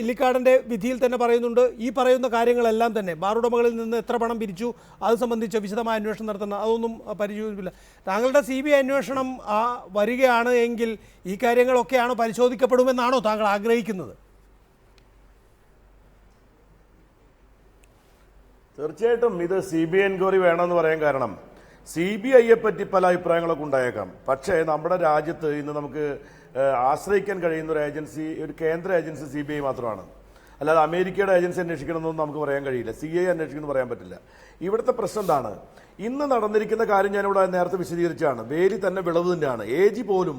ഇല്ലിക്കാടൻ്റെ വിധിയിൽ തന്നെ പറയുന്നുണ്ട് ഈ പറയുന്ന കാര്യങ്ങളെല്ലാം തന്നെ ബാർ ഉടമകളിൽ നിന്ന് എത്ര പണം പിരിച്ചു അത് സംബന്ധിച്ച് വിശദമായ അന്വേഷണം നടത്തണം, അതൊന്നും പരിശോധിക്കില്ല. താങ്കളുടെ CBI അന്വേഷണം വരികയാണ് എങ്കിൽ ഈ കാര്യങ്ങളൊക്കെയാണ് പരിശോധിക്കപ്പെടുമെന്നാണോ താങ്കൾ ആഗ്രഹിക്കുന്നത്? തീർച്ചയായിട്ടും ഇത് CBI എൻക്വയറി വേണമെന്ന് പറയാൻ കാരണം CBIയെ പറ്റി പല അഭിപ്രായങ്ങളൊക്കെ ഉണ്ടായേക്കാം. പക്ഷേ നമ്മുടെ രാജ്യത്ത് ഇന്ന് നമുക്ക് ആശ്രയിക്കാൻ കഴിയുന്ന ഒരു ഏജൻസി, ഒരു കേന്ദ്ര ഏജൻസി CBI മാത്രമാണ്. അല്ലാതെ അമേരിക്കയുടെ ഏജൻസി അന്വേഷിക്കണമെന്നൊന്നും നമുക്ക് പറയാൻ കഴിയില്ല, CIA അന്വേഷിക്കണമെന്ന് പറയാൻ പറ്റില്ല. ഇവിടുത്തെ പ്രശ്നം എന്താണ്? ഇന്ന് നടന്നിരിക്കുന്ന കാര്യം ഞാനിവിടെ നേരത്തെ വിശദീകരിച്ചാണ്. വേലി തന്നെ വിളവ് തന്നെയാണ്. AG പോലും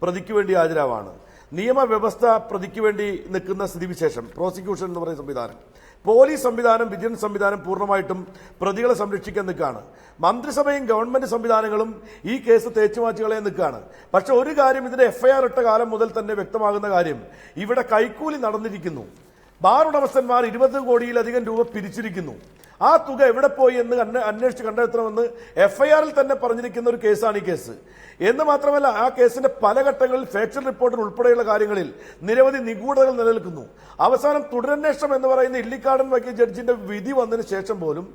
പ്രതിക്ക് വേണ്ടി ഹാജരാവാണ്. നിയമവ്യവസ്ഥ പ്രതിക്ക് വേണ്ടി നിൽക്കുന്ന സ്ഥിതിവിശേഷം, പ്രോസിക്യൂഷൻ എന്ന് പറയുന്ന സംവിധാനം, പോലീസ് സംവിധാനം, വിജിലൻസ് സംവിധാനം പൂർണ്ണമായിട്ടും പ്രതികളെ സംരക്ഷിക്കാൻ നിൽക്കുകയാണ്. മന്ത്രിസഭയും ഗവൺമെന്റ് സംവിധാനങ്ങളും ഈ കേസ് തേച്ചുമാച്ചുകളെ നിൽക്കുകയാണ്. പക്ഷെ ഒരു കാര്യം ഇതിന്റെ FIR ഇട്ട കാലം മുതൽ തന്നെ വ്യക്തമാകുന്ന കാര്യം, ഇവിടെ കൈക്കൂലി നടന്നിരിക്കുന്നു. ബാർ ഉടമസ്ഥന്മാർ 20 കോടിയിലധികം രൂപ പിരിച്ചിരിക്കുന്നു. ആ തുക എവിടെ പോയി എന്ന് അന്വേഷിച്ച് കണ്ടെത്തണമെന്ന് FIR-ൽ തന്നെ പറഞ്ഞിരിക്കുന്ന ഒരു കേസാണ് ഈ കേസ്. എന്ന് മാത്രമല്ല, ആ കേസിന്റെ പല ഘട്ടങ്ങളിൽ ഫാക്ച്വൽ റിപ്പോർട്ടിൽ ഉൾപ്പെടെയുള്ള കാര്യങ്ങളിൽ നിരവധി നിഗൂഢതകൾ നിലനിൽക്കുന്നു. അവസാനം തുടരന്വേഷണം എന്ന് പറയുന്ന ഇല്ലിക്കാടൻ വക്കീൽ ജഡ്ജിന്റെ വിധി വന്നതിന് ശേഷം പോലും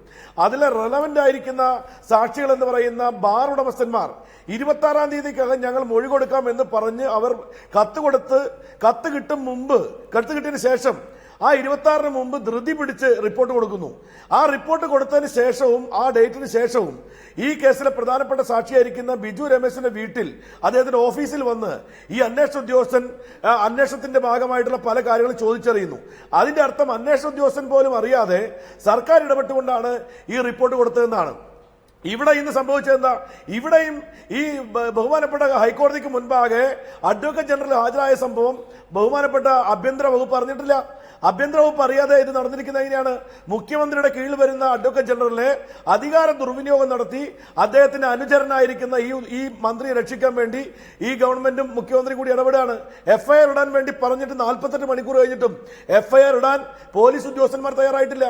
അതിലെ റെലവന്റ് ആയിരിക്കുന്ന സാക്ഷികൾ എന്ന് പറയുന്ന ബാർ ഉടമസ്ഥന്മാർ 26-ാം തീയതിക്കകം ഞങ്ങൾ മൊഴി കൊടുക്കാം എന്ന് പറഞ്ഞ് അവർ കത്ത് കിട്ടിയതിന് ശേഷം ആ 26-ന് മുമ്പ് ധൃതി പിടിച്ച് റിപ്പോർട്ട് കൊടുക്കുന്നു. ആ റിപ്പോർട്ട് കൊടുത്തതിന് ശേഷവും ആ ഡേറ്റിന് ശേഷവും ഈ കേസിലെ പ്രധാനപ്പെട്ട സാക്ഷിയായിരിക്കുന്ന ബിജു രമേശിന്റെ വീട്ടിൽ, അദ്ദേഹത്തിന്റെ ഓഫീസിൽ വന്ന് ഈ അന്വേഷണ ഉദ്യോഗസ്ഥൻ അന്വേഷണത്തിന്റെ ഭാഗമായിട്ടുള്ള പല കാര്യങ്ങളും ചോദിച്ചറിയുന്നു. അതിന്റെ അർത്ഥം അന്വേഷണ ഉദ്യോഗസ്ഥൻ പോലും അറിയാതെ സർക്കാർ ഇടപെട്ടുകൊണ്ടാണ് ഈ റിപ്പോർട്ട് കൊടുത്തതെന്നാണ്. ഇവിടെ ഇന്ന് സംഭവിച്ചതെന്താ? ഇവിടെയും ഈ ബഹുമാനപ്പെട്ട ഹൈക്കോടതിക്ക് മുൻപാകെ അഡ്വക്കേറ്റ് ജനറൽ ഹാജരായ സംഭവം ബഹുമാനപ്പെട്ട ആഭ്യന്തര വകുപ്പ് അറിഞ്ഞിട്ടില്ല. ആഭ്യന്തര വകുപ്പ് അറിയാതെ ഇത് നടന്നിരിക്കുന്നത് എങ്ങനെയാണ്? മുഖ്യമന്ത്രിയുടെ കീഴിൽ വരുന്ന അഡ്വക്കേറ്റ് ജനറലിനെ അധികാര ദുർവിനിയോഗം നടത്തി അദ്ദേഹത്തിന്റെ അനുചരനായിരിക്കുന്ന ഈ മന്ത്രിയെ രക്ഷിക്കാൻ വേണ്ടി ഈ ഗവൺമെന്റും മുഖ്യമന്ത്രി കൂടി ഇടപെടുകയാണ്. FIR ഇടാൻ വേണ്ടി പറഞ്ഞിട്ട് 48 മണിക്കൂർ കഴിഞ്ഞിട്ടും FIR ഇടാൻ പോലീസ് ഉദ്യോഗസ്ഥന്മാർ തയ്യാറായിട്ടില്ല.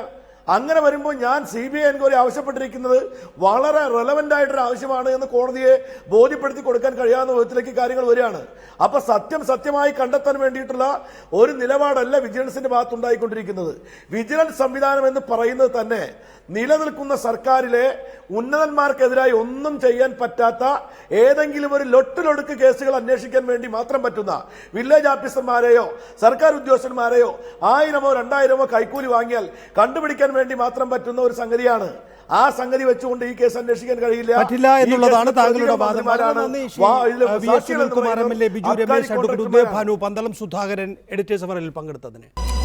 അങ്ങനെ വരുമ്പോൾ ഞാൻ CBI എൻക്വയറി ആവശ്യപ്പെട്ടിരിക്കുന്നത് വളരെ റെലവന്റ് ആയിട്ടൊരു ആവശ്യമാണ് എന്ന് കോടതിയെ ബോധ്യപ്പെടുത്തി കൊടുക്കാൻ കഴിയാവുന്ന വിധത്തിലേക്ക് കാര്യങ്ങൾ വരികയാണ്. അപ്പൊ സത്യമായി കണ്ടെത്താൻ വേണ്ടിയിട്ടുള്ള ഒരു നിലപാടല്ല വിജിലൻസിന്റെ ഭാഗത്തുണ്ടായിക്കൊണ്ടിരിക്കുന്നത്. വിജിലൻസ് സംവിധാനം എന്ന് പറയുന്നത് തന്നെ നിലനിൽക്കുന്ന സർക്കാരിലെ ഉന്നതന്മാർക്കെതിരായി ഒന്നും ചെയ്യാൻ പറ്റാത്ത ഏതെങ്കിലും ഒരു ലൊട്ടിലൊടുക്ക് കേസുകൾ അന്വേഷിക്കാൻ വേണ്ടി മാത്രം പറ്റുന്ന വില്ലേജ് ഓഫീസർമാരെയോ സർക്കാർ ഉദ്യോഗസ്ഥന്മാരെയോ 1000-ഓ 2000-ഓ കൈക്കൂലി വാങ്ങിയാൽ കണ്ടുപിടിക്കാൻ വേണ്ടി മാത്രം പറ്റുന്ന ഒരു സംഗതിയാണ്. ആ സംഗതി വെച്ചുകൊണ്ട് ഈ കേസ് അന്വേഷിക്കാൻ പറ്റില്ല എന്നുള്ളതാണ് താങ്കളുടെ വാദം. ബിജു രമേശ്, അഡ്വക്കേറ്റ് ഉദയഭാനു, പന്തളം സുധാകരൻ എഡിറ്റേഴ്സ് അവറിൽ പങ്കെടുത്തതിന്